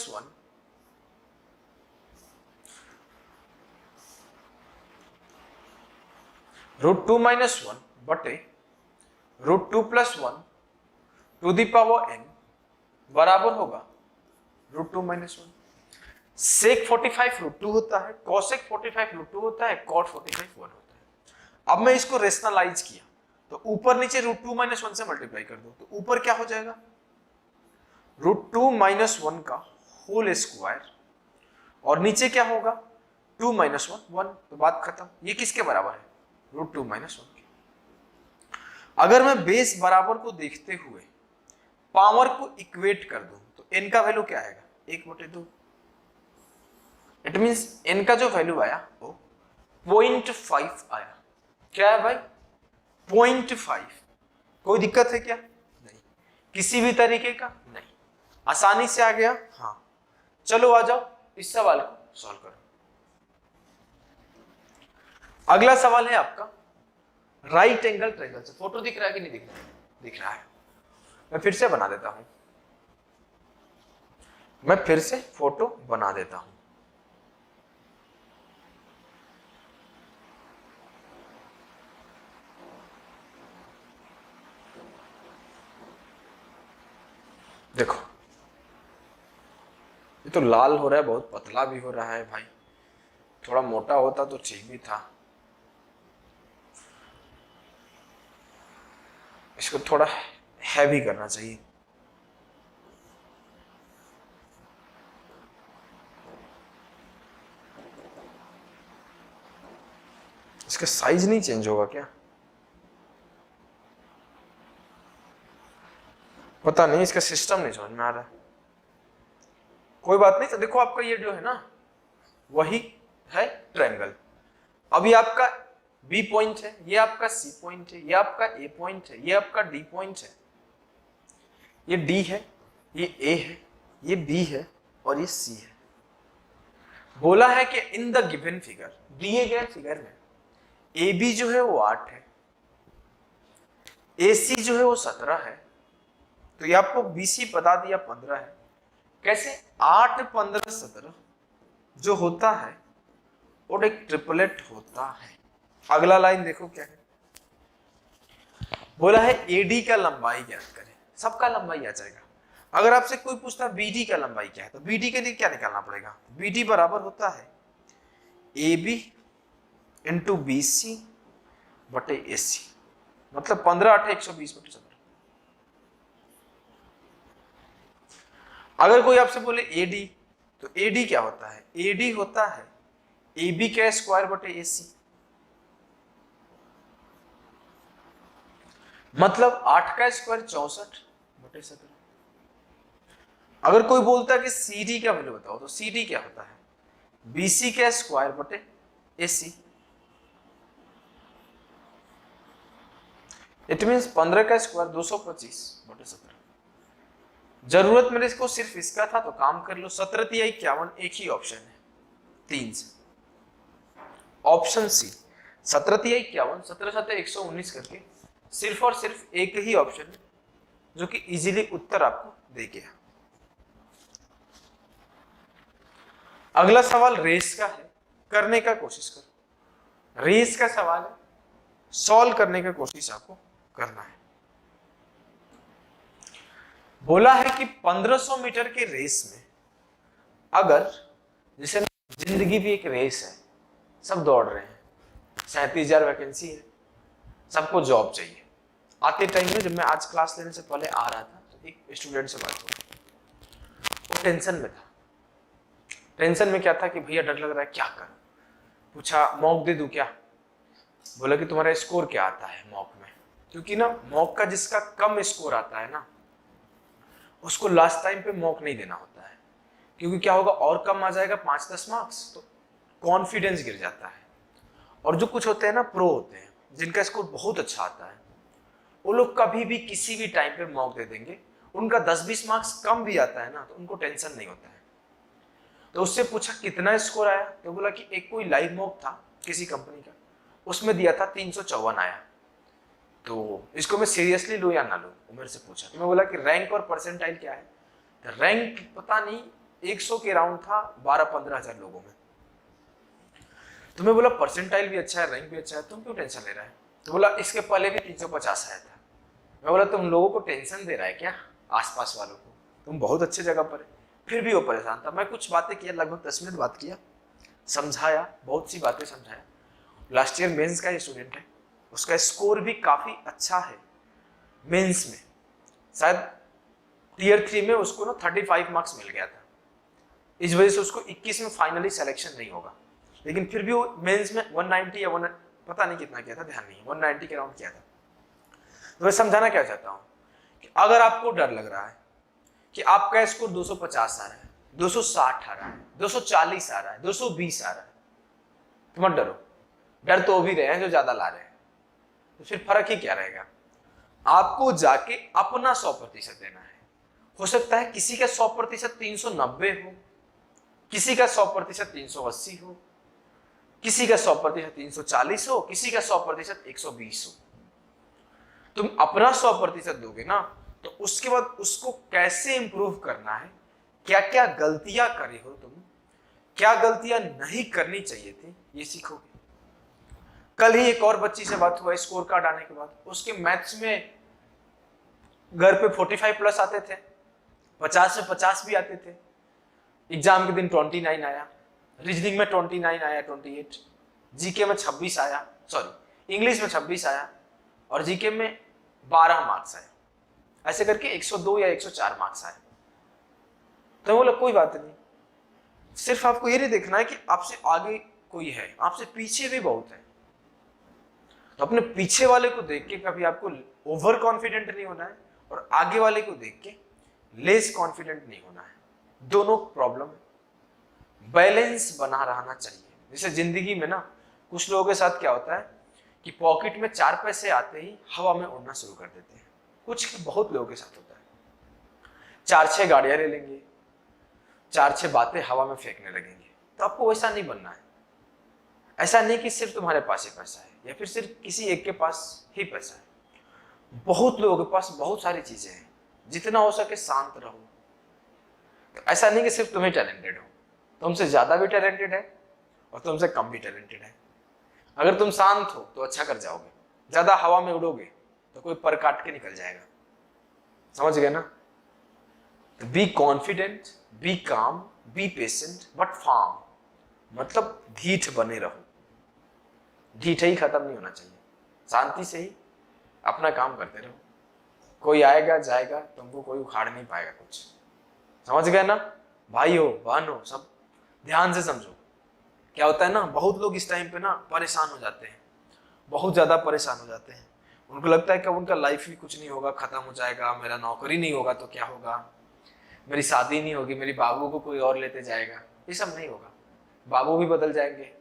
√2 - 1 बटे √2 + 1 टू द पावर n बराबर होगा √2 - 1। sec 45 √2 होता है, cosec 45 √2 होता है, cot 45 1 होता है। अब मैं इसको रेशनलाइज किया तो ऊपर नीचे √2 - 1 से मल्टीप्लाई कर दो तो ऊपर क्या हो जाएगा √2 - 1 का होल स्क्वायर और नीचे क्या होगा 2 - 1 1, तो बात खत्म। ये किसके बराबर है √2 - 1 के। अगर मैं बेस बराबर को देखते हुए पावर को इक्वेट कर दूं तो n का वैल्यू क्या आएगा 1/2। इट मींस n का जो वैल्यू आया वो 0.5 आया। क्या है भाई 0.5। कोई दिक्कत है क्या नहीं, किसी भी तरीके का नहीं, आसानी से आ गया। हाँ चलो आ जाओ इस सवाल को सॉल्व करो। अगला सवाल है आपका राइट एंगल ट्रायंगल से। फोटो दिख रहा है कि नहीं दिख रहा है? दिख रहा है। मैं फिर से बना देता हूं, मैं फिर से फोटो बना देता हूं। देखो ये तो लाल हो रहा है, बहुत पतला भी हो रहा है भाई, थोड़ा मोटा होता तो ठीक भी था। इसको थोड़ा हैवी करना चाहिए। इसका साइज नहीं चेंज होगा क्या पता नहीं, इसका सिस्टम नहीं समझ में आ रहा। कोई बात नहीं। तो देखो आपका ये जो है ना वही है ट्रायंगल। अभी आपका बी पॉइंट है, ये आपका सी पॉइंट है, ये आपका ए पॉइंट है, ये आपका डी पॉइंट है, ये डी है, ये ए है, ये बी है और ये सी है। बोला है कि इन द गिवन फिगर, दिए गए फिगर में ए बी जो है वो 8 है, ए सी जो है वो 17 है, तो ये आपको बी सी बता दिया 15 है। कैसे 8 15 17 जो होता है वो एक ट्रिपलेट होता है। अगला लाइन देखो क्या है, बोला है एडी का लंबाई ज्ञात करें। सबका लंबाई आ जाएगा। अगर आपसे कोई पूछता बीडी का लंबाई क्या है तो बीडी के लिए क्या निकालना पड़ेगा, बीडी बराबर होता है A B into B C बटे ए सी, मतलब 15 8 120/17। अगर कोई आपसे बोले एडी तो एडी क्या होता है, एडी होता है ए बी का स्क्वायर बटे ए सी, मतलब 8 का स्क्वायर 64/17। अगर कोई बोलता है कि सी डी का वैल्यू बताओ तो सी डी क्या होता है बी सी का स्क्वायर बटे ए सी। इट मीन्स 15 का स्क्वायर 225/17। जरूरत मेरे को सिर्फ इसका था तो काम कर लो। 17 × 51 एक ही ऑप्शन है 3 से, ऑप्शन सी 17 × 51 17 7 119 करके सिर्फ और सिर्फ एक ही ऑप्शन है जो कि इजीली उत्तर आपको दे गया। अगला सवाल रेस का है, करने का कोशिश करो। रेस का सवाल है, सॉल्व करने का कोशिश आपको करना है। बोला है कि 1500 मीटर के रेस में अगर जैसे जिंदगी भी एक रेस है, सब दौड़ रहे हैं, 37,000 वैकेंसी है, सबको जॉब चाहिए। आते टाइम में जब मैं आज क्लास लेने से पहले आ रहा था तो एक स्टूडेंट से बात हुई, वो टेंशन में था। टेंशन में क्या था कि भैया डर लग रहा है, क्या करूं। पूछा मॉक दे दूं क्या, बोला कि तुम्हारा स्कोर क्या आता है मॉक में, क्योंकि ना मॉक का जिसका कम स्कोर आता है ना उसको लास्ट टाइम पे मॉक नहीं देना होता है, क्योंकि क्या होगा और कम आ जाएगा 5-10 मार्क्स तो कॉन्फिडेंस गिर जाता है। और जो कुछ होते हैं ना प्रो होते हैं जिनका स्कोर बहुत अच्छा आता है, वो लोग कभी भी किसी भी टाइम पे मॉक दे देंगे। उनका 10-20 मार्क्स कम भी आता है ना तो उनको टेंशन नहीं होता है। तो उससे पूछा कितना स्कोर आया, तो बोला कि एक कोई लाइव मॉक था किसी कंपनी का, उसमें दिया था 354 आया। तो इसको मैं सीरियसली लूं या ना लूं, वो मेरे से पूछा। तो मैं बोला कि रैंक और परसेंटाइल क्या है, तो रैंक पता नहीं 100 के राउंड था 12-15 हजार लोगों में। तो मैं बोला परसेंटाइल भी अच्छा है रैंक भी अच्छा है, तुम क्यों टेंशन ले रहा है। तो बोला इसके पहले भी 350 आया था, मैं बोला तुम लोगों को टेंशन दे रहा है क्या, आसपास वालों को, तुम बहुत अच्छे जगह पर है। फिर भी वो परेशान था। मैं कुछ बातें किया, लगभग 10 मिनट बात किया, समझाया, बहुत सी बातें समझाया। लास्ट ईयर मेंस का ये स्टूडेंट है, उसका स्कोर भी काफी अच्छा है मेंस में। शायद टीयर 3 में उसको ना 35 मार्क्स मिल गया था, इस वजह से उसको 21 में फाइनली सिलेक्शन नहीं होगा। लेकिन फिर भी वो मेंस में 190 या 1 पता नहीं कितना किया था, ध्यान नहीं, 190 के राउंड किया था। तो मैं समझाना क्या चाहता हूं कि अगर आपको डर लग रहा है कि आपका स्कोर 250 आ रहा है, 260 आ रहा है, 240 आ रहा है, 220 आ रहा है, तो मत डरो। डर तो भी रहे हैं जो ज्यादा ला रहे हैं, तो फिर फर्क ही क्या रहेगा। आपको जाके अपना 100% देना है। हो सकता है किसी का 100% 390 हो, किसी का 100% 380 हो, किसी का 100% 340 हो, किसी का 100% 120 हो। तुम अपना 100% दोगे ना, तो उसके बाद उसको कैसे इंप्रूव करना है, क्या क्या गलतियां करी हो तुम, क्या गलतियां नहीं करनी चाहिए थी, ये सीखोगे। कल ही एक और बच्ची से बात हुआ स्कोर कार्ड आने के बाद, उसके मैथ्स में घर पे 45 प्लस आते थे, 50 से 50 भी आते थे। एग्जाम के दिन 29 आया, रीजनिंग में 29 आया, 28, जीके में 26 आया, सॉरी इंग्लिश में 26 आया, और जीके में 12 मार्क्स आए। ऐसे करके 102 या 104 मार्क्स आए। तो बोला कोई बात नहीं, सिर्फ आपको ये नहीं देखना है कि आपसे आगे कोई है, आपसे पीछे भी बहुत है। तो अपने पीछे वाले को देख के कभी आपको ओवर कॉन्फिडेंट नहीं होना है, और आगे वाले को देख के लेस कॉन्फिडेंट नहीं होना है। दोनों प्रॉब्लम, बैलेंस बना रहना चाहिए। जैसे जिंदगी में ना कुछ लोगों के साथ क्या होता है कि पॉकेट में 4 पैसे आते ही हवा में उड़ना शुरू कर देते हैं। कुछ बहुत लोगों के साथ होता है, 4-6 गाड़ियां ले लेंगे, 4-6 बातें हवा में फेंकने लगेंगे। तो आपको वैसा नहीं बनना है। ऐसा नहीं कि सिर्फ तुम्हारे पास ही पैसा है, या फिर सिर्फ किसी एक के पास ही पैसा है। बहुत लोगों के पास बहुत सारी चीजें हैं। जितना हो सके शांत रहो। तो ऐसा नहीं कि सिर्फ तुम्हें टैलेंटेड हो, तुमसे ज्यादा भी टैलेंटेड है और तुमसे कम भी टैलेंटेड है। अगर तुम शांत हो तो अच्छा कर जाओगे, ज्यादा हवा में उड़ोगे तो कोई पर काट के निकल जाएगा। समझ गए ना। तो बी कॉन्फिडेंट, बी काम, बी पेशेंट बट फार्म, मतलब ढीठ बने रहो। ढीठ ही खत्म नहीं होना चाहिए, शांति से ही अपना काम करते रहो। कोई आएगा जाएगा, तुमको कोई उखाड़ नहीं पाएगा कुछ। समझ गए ना। भाई हो बहन हो, सब ध्यान से समझो। क्या होता है ना, बहुत लोग इस टाइम पे ना परेशान हो जाते हैं, बहुत ज्यादा परेशान हो जाते हैं। उनको लगता है कि उनका लाइफ भी कुछ नहीं होगा, खत्म हो जाएगा, मेरा नौकरी नहीं होगा तो क्या होगा, मेरी शादी नहीं होगी, मेरी बाबू को कोई और लेते जाएगा। ये सब नहीं होगा, बाबू भी बदल जाएंगे,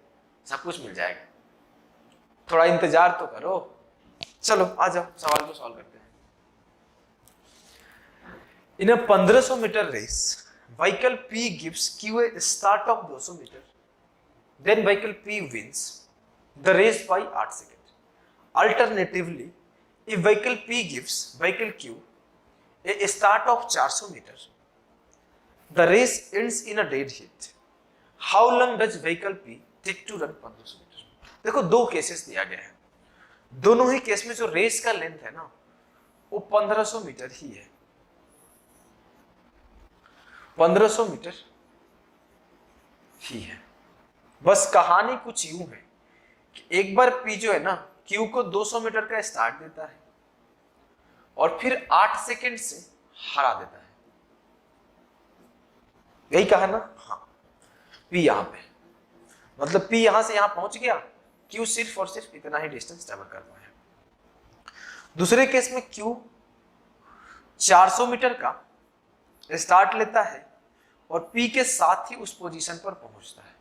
सब कुछ मिल जाएगा। थोड़ा इंतजार तो करो। चलो आ जाओ, सवाल को सॉल्व करते हैं। In a 1500 meter race, vehicle P gives Q a start of 200 meter, then vehicle P wins the race by 8 seconds. Alternatively, if vehicle P gives vehicle Q a start of 400 meter, the race ends in a dead heat. How long does vehicle P take to run 1500 meter? देखो दो केसेस दिया गया है, दोनों ही केस में जो रेस का लेंथ है ना वो 1500 मीटर ही है। 1500 मीटर ही है। बस कहानी कुछ यूं है कि एक बार P जो है ना Q को 200 मीटर का स्टार्ट देता है और फिर 8 सेकंड से हरा देता है। यही कहा ना। हाँ, P यहां पे, मतलब P यहां से यहां पहुंच गया, Q सिर्फ और सिर्फ इतना ही डिस्टेंस ट्रेवल कर पाया। दूसरे केस में Q 400 मीटर का स्टार्ट लेता है और P के साथ ही उस पोजीशन पर पहुंचता है।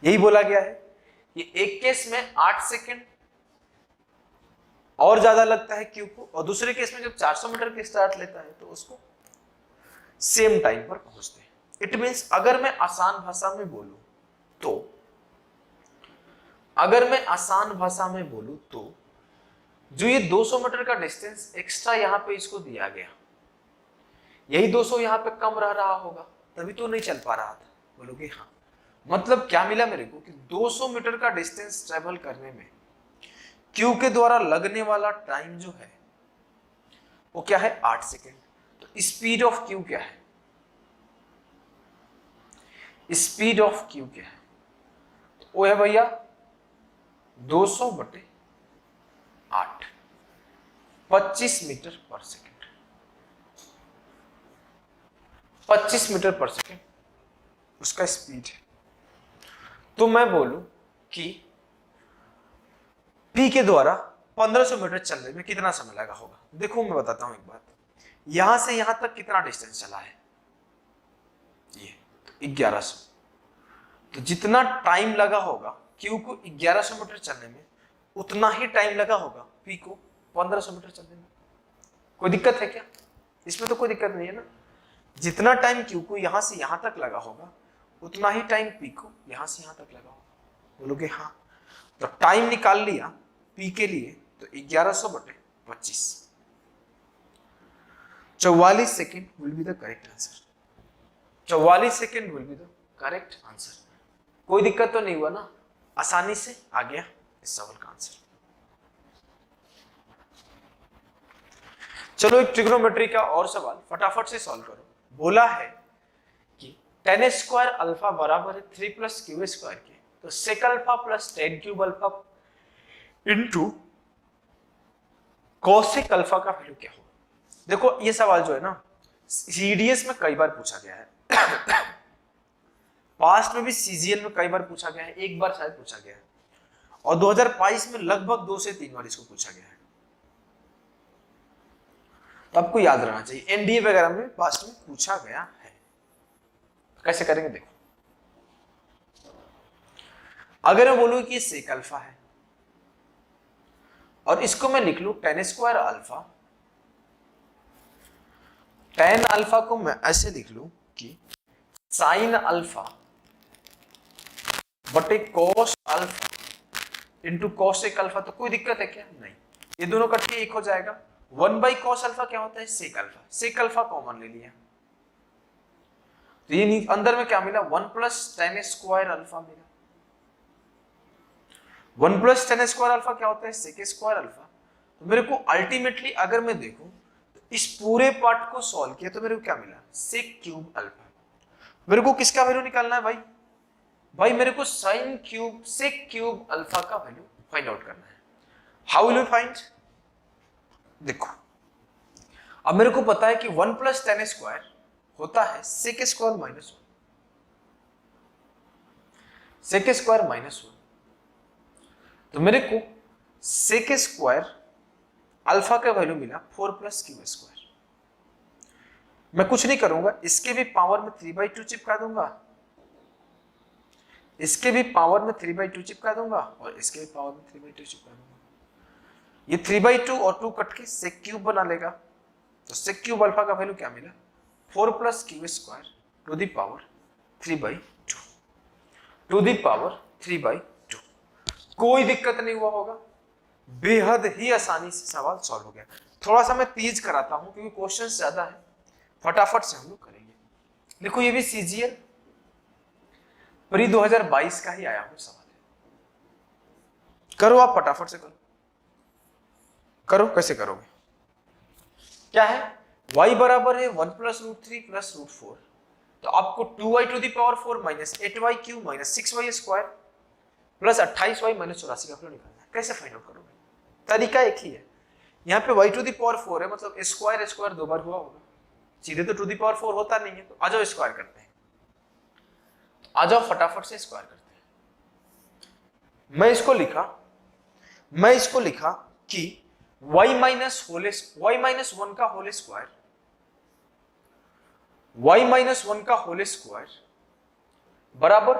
यही बोला गया है कि एक केस में 8 सेकंड और ज्यादा लगता है Q को, और दूसरे केस में जब 400 मीटर के स्टार्ट लेता है तो उसको सेम टाइम पर पहुंचते हैं। इट मींस अगर मैं आसान भाषा में बोलूं तो जो ये 200 मीटर का डिस्टेंस एक्स्ट्रा यहां पे इसको दिया गया, यही 200 यहां पे कम रह रहा होगा, तभी तो नहीं चल पा रहा था। बोलोगे हाँ, मतलब क्या मिला मेरे को कि 200 मीटर का डिस्टेंस ट्रेवल करने में क्यू के द्वारा लगने वाला टाइम जो है वो क्या है 8 सेकेंड। तो स्पीड ऑफ क्यू क्या है, स्पीड ऑफ क्यू क्या है, वो है भैया 200/8, 25 मीटर पर सेकेंड, 25 मीटर पर सेकेंड उसका स्पीड है। तो मैं बोलूं कि पी के द्वारा 1500 मीटर चलने में कितना समय लगा होगा। देखो मैं बताता हूं एक बात, यहां से यहां तक कितना डिस्टेंस चला है, ये 1100। तो जितना टाइम लगा होगा क्यू को 1100 मीटर चलने में, उतना ही टाइम लगा होगा पी को 1500 मीटर चलने में। कोई दिक्कत है क्या इसमें? तो कोई दिक्कत नहीं है ना। जितना टाइम क्यू को यहां से यहां तक लगा होगा, उतना ही टाइम पी को यहां से यहां तक लगा होगा। बोलोगे हाँ। तो टाइम निकाल लिया पी के लिए, तो 1100/25, 44 second will be the correct answer. 44 second will be the correct answer. कोई दिक्कत तो नहीं हुआ ना, आसानी से आ गया इस सवाल का आंसर। चलो एक ट्रिग्नोमेट्री का और सवाल फटाफट से सॉल्व करो। बोला है कि tan स्क्वायर अल्फा बराबर है 3 + क्यू स्क्वायर के, तो sec alpha plus tan cube alpha into cosec alpha का वैल्यू क्या होगा। देखो ये सवाल जो है ना सीडीएस में कई बार पूछा गया है, पास्ट में भी सीजीएल में कई बार पूछा गया है, एक बार शायद पूछा गया है, और 2022 में लगभग 2 से 3 बार इसको पूछा गया है। तो आपको याद रहना चाहिए, एनडीए वगैरह में पास्ट में पूछा गया है। कैसे करेंगे देखो, अगर मैं बोलूं कि ये सेक अल्फा है और इसको मैं लिख लूं tan square alpha, tan alpha को मैं ऐसे लिख लूं कि साइन अल्फा बटे cos alpha into cosec alpha, तो कोई दिक्कत है क्या? नहीं, ये दोनों कट के एक हो जाएगा। 1/cos अल्फा क्या होता है? Sec alpha. Sec alpha common ले लिया, तो ये अंदर में क्या मिला? 1 + tan स्क्वायर अल्फा मिला। 1 + tan स्क्वायर अल्फा क्या होता है? Sec square alpha. तो मेरे को अल्टीमेटली अगर मैं देखूं तो इस पूरे पार्ट को सॉल्व किया तो मेरे को क्या मिला? Sec cube alpha. मेरे को किसका वैल्यू निकालना है भाई मेरे को sine cube sec cube alpha का वैल्यू फाइंड आउट करना है। How will we find? देखो अब मेरे को पता है कि 1 + tan स्क्वायर होता है सेक स्क्वायर -1, सेक स्क्वायर -1। तो मेरे को सेक स्क्वायर अल्फा का वैल्यू मिला 4 + क्यू स्क्वायर। मैं कुछ नहीं करूंगा, इसके भी पावर में 3/2 चिपका दूंगा, इसके भी पावर में 3/2 चिपका दूंगा, और इसके भी पावर में 3/2 चिपका दूंगा। ये 3/2 और 2 कट के सेक क्यूब बना लेगा। तो सेक क्यूब अल्फा का वैल्यू क्या मिला? 4 + Q square to the power 3/2, to the power 3/2। कोई दिक्कत नहीं हुआ होगा, बेहद ही आसानी से सवाल सॉल्व हो गया। थोड़ा सा मैं तेज कराता हूं क्योंकि क्वेश्चन ज्यादा है, फटाफट से हम लोग करेंगे। देखो ये भी सीजीएल प्री 2022 का ही आया हुआ सवाल है। करो आप फटाफट से करो। कैसे करोगे? क्या है? y बराबर है 1 + √3 + √4, तो आपको 2y to the power 4 - 8y cube - 6y square plus 28y - 84 का वैल्यू निकालना है। कैसे फाइंड आउट करोगे? तरीका एक ही है, यहाँ पे y टू द पावर 4 है, मतलब स्क्वायर 2 बार हुआ होगा, सीधे तो टू द पावर 4 होता नहीं है। तो आ जाओ स्क्वायर करते हैं, आ जाओ फटाफट से स्क्वायर करते हैं। मैं इसको लिखा कि y - 1 का होल स्क्वायर, y - 1 का होल स्क्वायर बराबर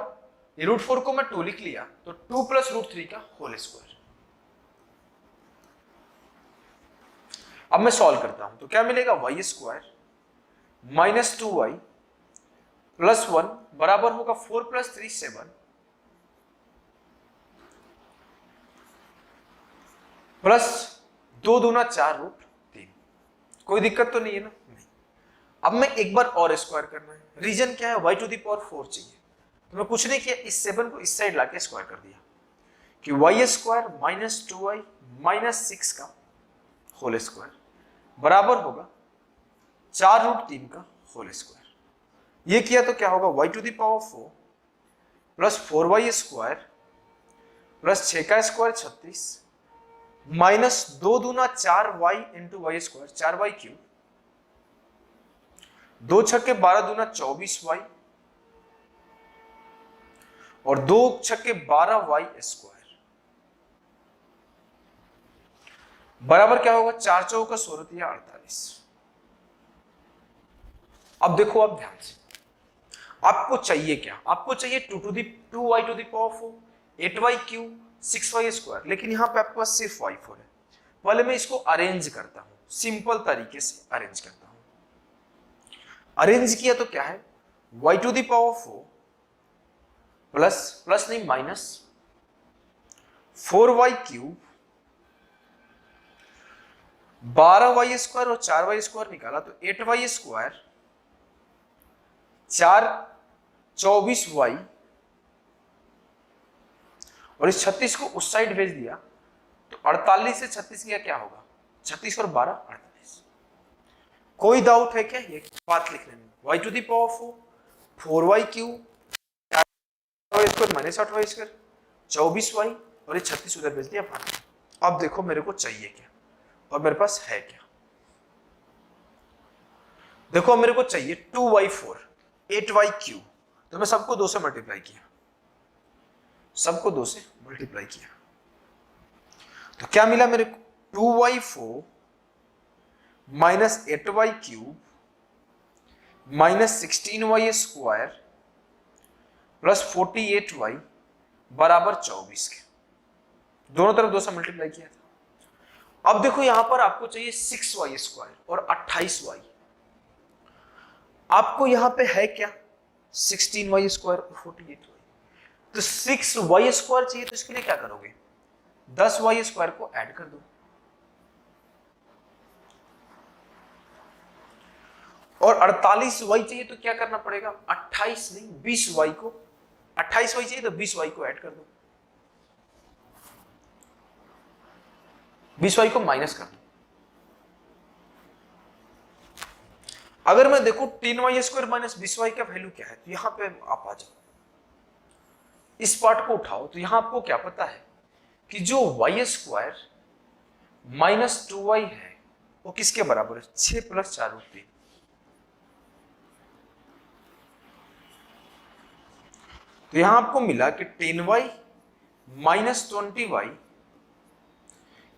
√4 को मैं 2 लिख लिया, तो 2 + √3 का होल स्क्वायर। अब मैं सॉल्व करता हूं तो क्या मिलेगा? y स्क्वायर -2y + 1 बराबर होगा 4 + 3 7 प्लस 2 दूना 4 √3। कोई दिक्कत तो नहीं है ना? नहीं। अब मैं एक बार और स्क्वायर करना है, रीजन क्या है? y टू द पावर 4 चाहिए, तो मैं कुछ नहीं किया, इस 7 को इस साइड लाके स्क्वायर कर दिया कि y स्क्वायर -2y -6 का होल स्क्वायर बराबर होगा 4√3 का होल स्क्वायर। ये किया तो क्या होगा, y to the power 4 plus 4y square plus 6 का स्क्वायर 36 माइनस 2 दूना 4y into Y square 4y cube, 2 छक्के 12 दूना 24y और 2 छक्के 12y स्क्वायर बराबर क्या होगा 4 चौका 16 या 48। अब देखो, आप ध्यान से, आपको चाहिए क्या, आपको चाहिए 2y to the power 4 8y cube 6y square, लेकिन यहां पे आपके पास सिर्फ y4 है। पहले मैं इसको अरेंज करता हूं, सिंपल तरीके से अरेंज करता हूं। अरेंज किया तो क्या है, y to the power 4 plus नहीं minus 4y cube 12y square और 4y स्क्वायर निकाला तो 8y स्क्वायर 4 24y और इस 36 को उस साइड भेज दिया तो 48 से 36 किया क्या होगा, 36 और 12 48। कोई डाउट है क्या, ये बात लिखने में, y to the power 4 4y cube square minus 8y square 24y और ये 36 उधर भेज दिया 12। अब देखो मेरे को चाहिए क्या और मेरे पास है क्या। देखो मेरे को चाहिए 2y4 8y क्यूब, तो मैं सबको 2 से मल्टीप्लाई किया, सबको 2 से मल्टीप्लाई किया तो क्या मिला मेरे को, 2y4 minus 8y cube minus 16y square plus 48y बराबर 24 के, दोनों तरफ 2 से मल्टीप्लाई किया था। अब देखो यहां पर आपको चाहिए 6y स्क्वायर और 28y, आपको यहां पे है क्या 16y स्क्वायर और 48y, तो 6y स्क्वायर चाहिए तो इसके लिए क्या करोगे, 10y स्क्वायर को ऐड कर दो और 48y चाहिए तो क्या करना पड़ेगा, 28 नहीं 20y को, 28y चाहिए तो 20y को ऐड कर दो, 20y को माइनस कर दो। अगर मैं देखो 10y स्क्वायर माइनस 20y का वैल्यू क्या है, तो यहां पे आप आ जाओ, इस पार्ट को उठाओ तो यहां आपको क्या पता है कि जो y स्क्वायर माइनस 2y है वो किसके बराबर है, 6 प्लस 4√3। तो यहां आपको मिला कि 10y माइनस 20y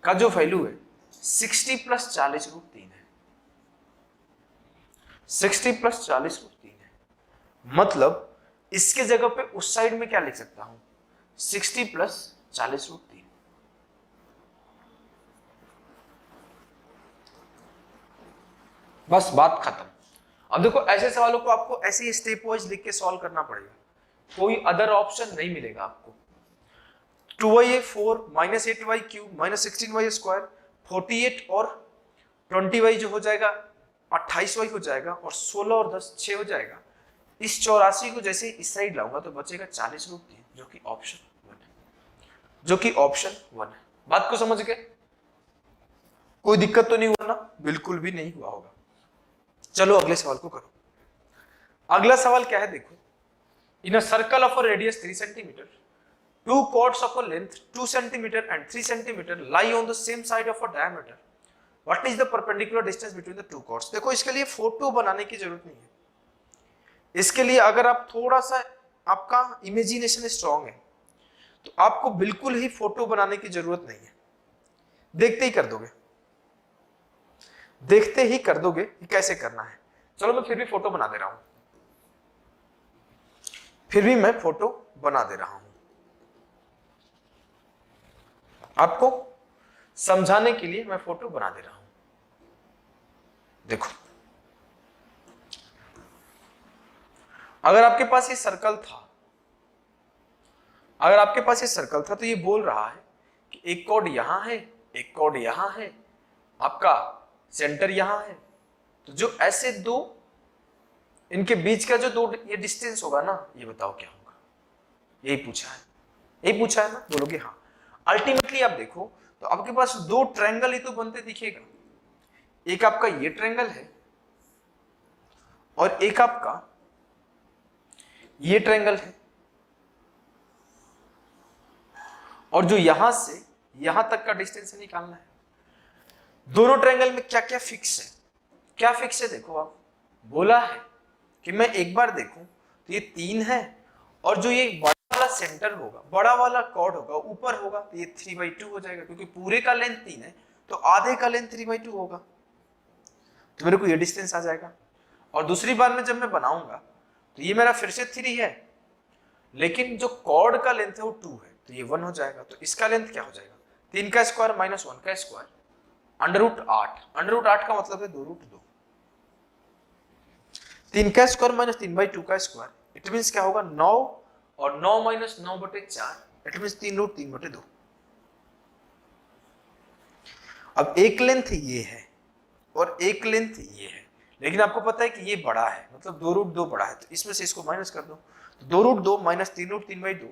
का जो वैल्यू है 60 प्लस 40√3 है, 60 प्लस 40√3 है। मतलब इसके जगह पे उस साइड में क्या लिख सकता हूं, 60 प्लस 40√3। बस बात खत्म। अब देखो ऐसे सवालों को आपको ऐसे ही स्टेप वाइज लिख के सॉल्व करना पड़ेगा, कोई अदर ऑप्शन नहीं मिलेगा आपको। 2y4 minus 8y cube minus 16y square 48 और 20y जो हो जाएगा 28y हो जाएगा और 16 और 10 6 हो जाएगा। इस 84 को जैसे इस साइड लाऊंगा तो बचेगा 40√3 जो कि ऑप्शन 1 है, जो कि ऑप्शन 1 है। बात को समझ गए, कोई दिक्कत तो नहीं हुआ ना, बिल्कुल भी नहीं हुआ होगा। चलो अगले सवाल को करो। अगला सवाल क्या है देखो, in a circle of a radius 3 centimetre, two chords of a length 2 centimeter and 3 centimeter lie on the same side of a diameter. What is the perpendicular distance between the two chords? देखो इसके लिए फोटो बनाने की जरूरत नहीं है, इसके लिए अगर आप थोड़ा सा आपका इमेजिनेशन स्ट्रांग है तो आपको बिल्कुल ही फोटो बनाने की जरूरत नहीं है, देखते ही कर दोगे, देखते ही कर दोगे कि कैसे करना है। चलो मैं फिर भी फोटो बना दे रहा हूं, फिर भी मैं फोटो बना दे रहा हूं आपको समझाने के लिए, मैं फोटो बना दे रहा हूं। देखो अगर आपके पास ये सर्कल था, अगर आपके पास ये सर्कल था तो ये बोल रहा है कि एक कॉर्ड यहां है, एक कॉर्ड यहां है, आपका सेंटर यहां है, तो जो ऐसे दो इनके बीच का जो दो ये डिस्टेंस होगा ना, ये बताओ क्या होगा। यही पूछा है, यही पूछा है ना, बोलोगे हाँ। अल्टीमेटली आप देखो तो आपके पास दो ट्रायंगल ही तो बनते दिखेगा, एक आपका ये ट्रायंगल है और एक आपका ये ट्रायंगल है, और जो यहां से यहां तक का डिस्टेंस निकालना है। दोनों ट्रायंगल में क्या क्या फिक्स है, क्या फिक्स है देखो, आप बोला है कि मैं एक बार देखूं तो ये 3 है, और जो ये बड़ा वाला सेंटर होगा, बड़ा वाला कॉर्ड होगा ऊपर होगा, तो ये 3/2 हो जाएगा, क्योंकि पूरे का लेंथ 3 है तो आधे का लेंथ 3/2 होगा, तो मेरे को ये डिस्टेंस आ जाएगा। और दूसरी बार में जब मैं बनाऊंगा तो ये मेरा फिर से 3 है, लेकिन जो कॉर्ड का लेंथ है वो 2 है, तो ये 1 हो जाएगा। तो इसका लेंथ क्या हो जाएगा, 3 का स्क्वायर माइनस 1 का स्क्वायर, √8। √8 का मतलब है 2√2। 3 का स्क्वायर माइनस 3/2 का स्क्वायर, इट मींस क्या होगा 9, और 9 माइनस 9/4, इट मींस 3√3/2। अब एक लेंथ ये है और एक लेंथ ये है, लेकिन आपको पता है कि ये बड़ा है, मतलब 2√2 बड़ा है, तो इसमें से इसको माइनस कर दो, तो 2√2 माइनस 3√3/2,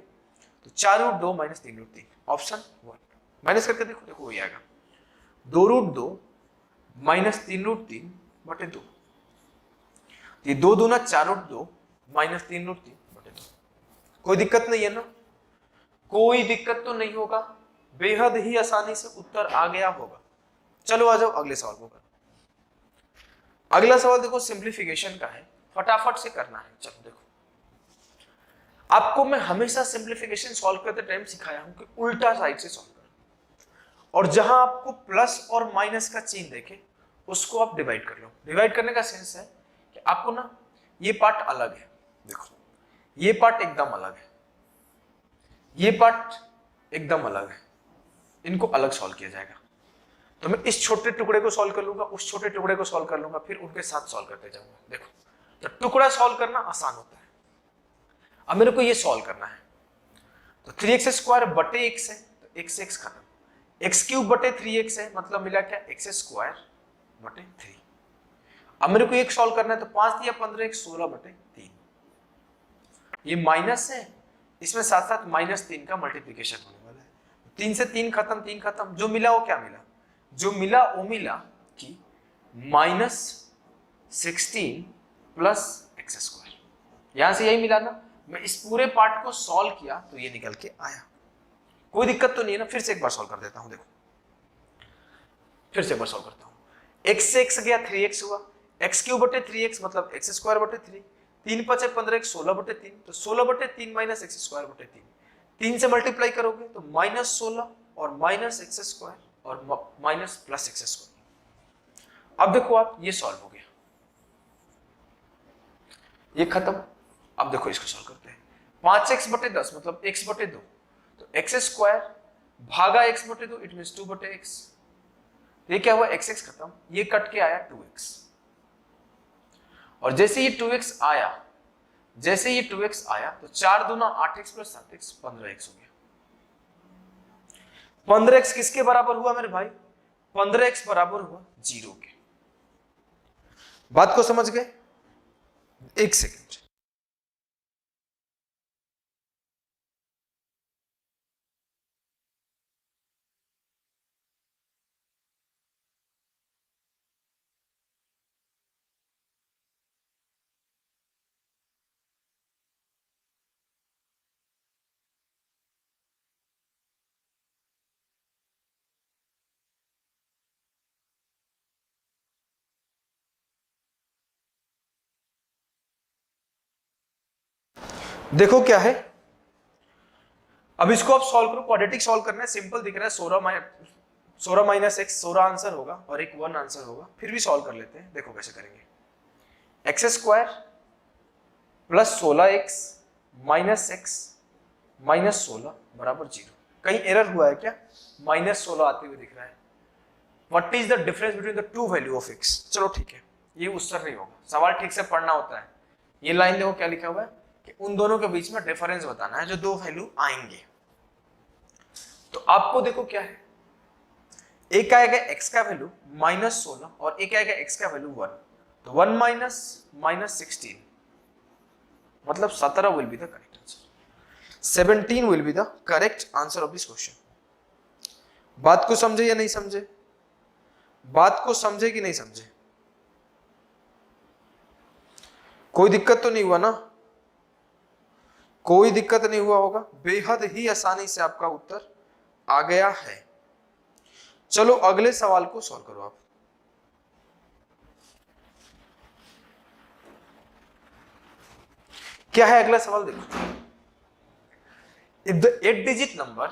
तो 4√2 माइनस 3√3, ऑप्शन 1। माइनस करके देखो, देखो वही आएगा 2√2 माइनस 3√3/2, ये 2 दूना 4√2 माइनस 3√3/2। कोई दिक्कत नहीं है ना, कोई दिक्कत तो नहीं होगा, बेहद ही आसानी से उत्तर आ गया होगा। चलो आ जाओ अगले सवाल को कर। अगला सवाल देखो सिंप्लीफिकेशन का है, फटाफट से करना है। चलो देखो, आपको मैं हमेशा सिंप्लीफिकेशन सॉल्व करते टाइम सिखाया हूं कि उल्टा साइड से सॉल्व करो, और जहां आपको प्लस और माइनस का चिन्ह देखे उसको आप डिवाइड कर लो। डिवाइड करने का सेंस है कि आपको ना ये पार्ट अलग है, देखो ये पार्ट एकदम अलग है, ये पार्ट एकदम अलग है, इनको अलग सॉल्व किया जाएगा। तो मैं इस छोटे टुकड़े को सॉल्व कर लूंगा, उस छोटे टुकड़े को सॉल्व कर लूंगा, फिर उनके साथ सॉल्व करते जाऊंगा। देखो, तो टुकड़ा सॉल्व करना आसान होता है। अब मेरे को ये सॉल्व करना है, तो 3x² बटे x है, तो x से x खत्म, x³ बटे 3x है, मतलब मिला क्या x² बटे 3। अब मेरे को एक सॉल्व करना है, तो 5 या 15x 16/3, ये माइनस है, इसमें साथ साथ -3 का मल्टीप्लीकेशन होने वाला है। 3 से 3 खत्म, 3 खत्म, जो मिला वो क्या मिला, जो मिला वो मिला कि -16 प्लस x², यहां से यही मिला ना। मैं इस पूरे पार्ट को सॉल्व किया तो ये निकल के आया, कोई दिक्कत तो नहीं है ना। फिर से एक बार सॉल्व कर देता हूं, देखो फिर से एक बार सॉल्व करता हूं। x से x गया 3x हुआ, x³ बटे 3x मतलब x² बटे 3, 3 5 15x 16/3, तो 16/3 माइनस x² बटे 3, 3 से मल्टीप्लाई करोगे तो -16 और माइनस x² और माइनस प्लस x²। अब देखो आप, ये सॉल्व हो गया, ये खत्म। अब देखो इसको सॉल्व करते हैं, 5x बटे 10 मतलब x बटे 2, तो x² भागा x बटे 2, इट मींस 2 बटे x। ये क्या हुआ, x खत्म, ये कट के आया 2x, और जैसे ये 2x आया, जैसे ये 2x आया तो 4 दूना 8x प्लस 7x 15x हो गया। 15x किसके बराबर हुआ मेरे भाई, 15x बराबर हुआ 0 के। बात को समझ गए, एक सेकंड। देखो क्या है, अब इसको आप सॉल्व करो, क्वाड्रेटिक सॉल्व करना है, सिंपल दिख रहा है, 16 माइनस x 16 आंसर होगा और एक 1 आंसर होगा, फिर भी सॉल्व कर लेते हैं। देखो कैसे करेंगे, x² plus 16x minus x minus 16 बराबर 0। कहीं एरर हुआ है क्या, -16 आते हुए दिख रहा है। What is the difference between the two value of x। चलो ठीक है, ये उत्तर नहीं होगा, सवाल ठीक से पढ़ना होता है। ये लाइन देखो क्या लिखा हुआ है कि उन दोनों के बीच में डिफरेंस बताना है, जो दो वैल्यू आएंगे। तो आपको देखो क्या है, एक आएगा x का वैल्यू -16 और एक आएगा x का वैल्यू 1, तो 1 माइनस -16 मतलब 17 will be the correct answer, 17 will be the correct answer of this question. बात को समझे या नहीं समझे? बात को समझे कि नहीं समझे? कोई दिक्कत तो नहीं हुआ ना? कोई दिक्कत नहीं हुआ होगा? बेहद ही आसानी से आपका उत्तर आ गया है। चलो अगले सवाल को सॉल्व करो आप। क्या है अगला सवाल? देखो, if the 8-digit number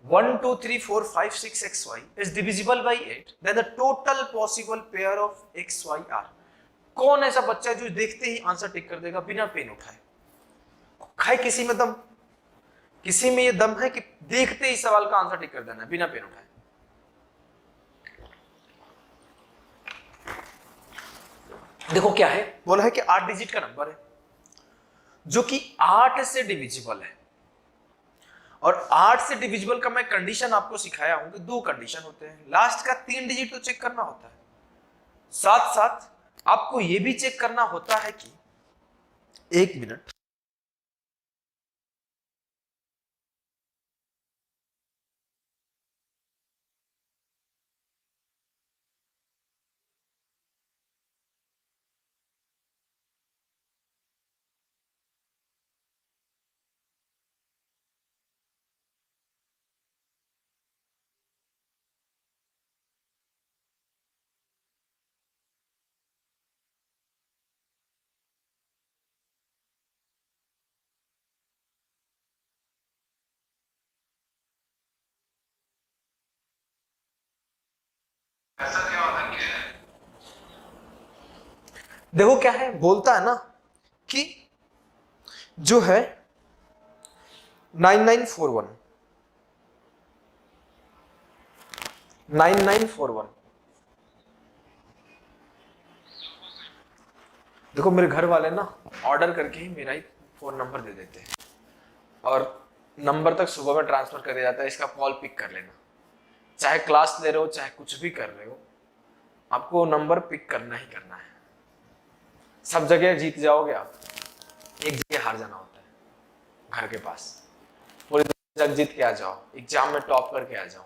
1 2 3 4 5 6 xy is divisible by 8, then the total possible pair of xy are। कौन ऐसा बच्चा है जो देखते ही आंसर टिक कर देगा बिना पेन उठाए? है किसी में दम? किसी में ये दम है कि देखते ही सवाल का आंसर टिक कर देना है बिना पेन उठाए? देखो क्या है, बोला है कि 8 डिजिट का नंबर है जो कि 8 से डिविजिबल है। और 8 से डिविजिबल का मैं कंडीशन आपको सिखाया हूं कि 2 कंडीशन होते हैं। लास्ट का 3 डिजिट तो चेक करना होता है, साथ साथ आपको यह भी चेक करना होता है कि 1 मिनट, देखो क्या है, बोलता है ना कि जो है 9941 9941। देखो मेरे घर वाले ना ऑर्डर करके ही मेरा ही फोन नंबर दे देते हैं और नंबर तक सुबह में ट्रांसफर कर दिया जाता है, इसका कॉल पिक कर लेना। चाहे क्लास ले रहे हो चाहे कुछ भी कर रहे हो, आपको नंबर पिक करना ही करना है। सब जगह जीत जाओगे आप, एक जगह हार जाना होता है। घर के पास पूरी जग जीत के आ जाओ, एग्जाम में टॉप करके आ जाओ,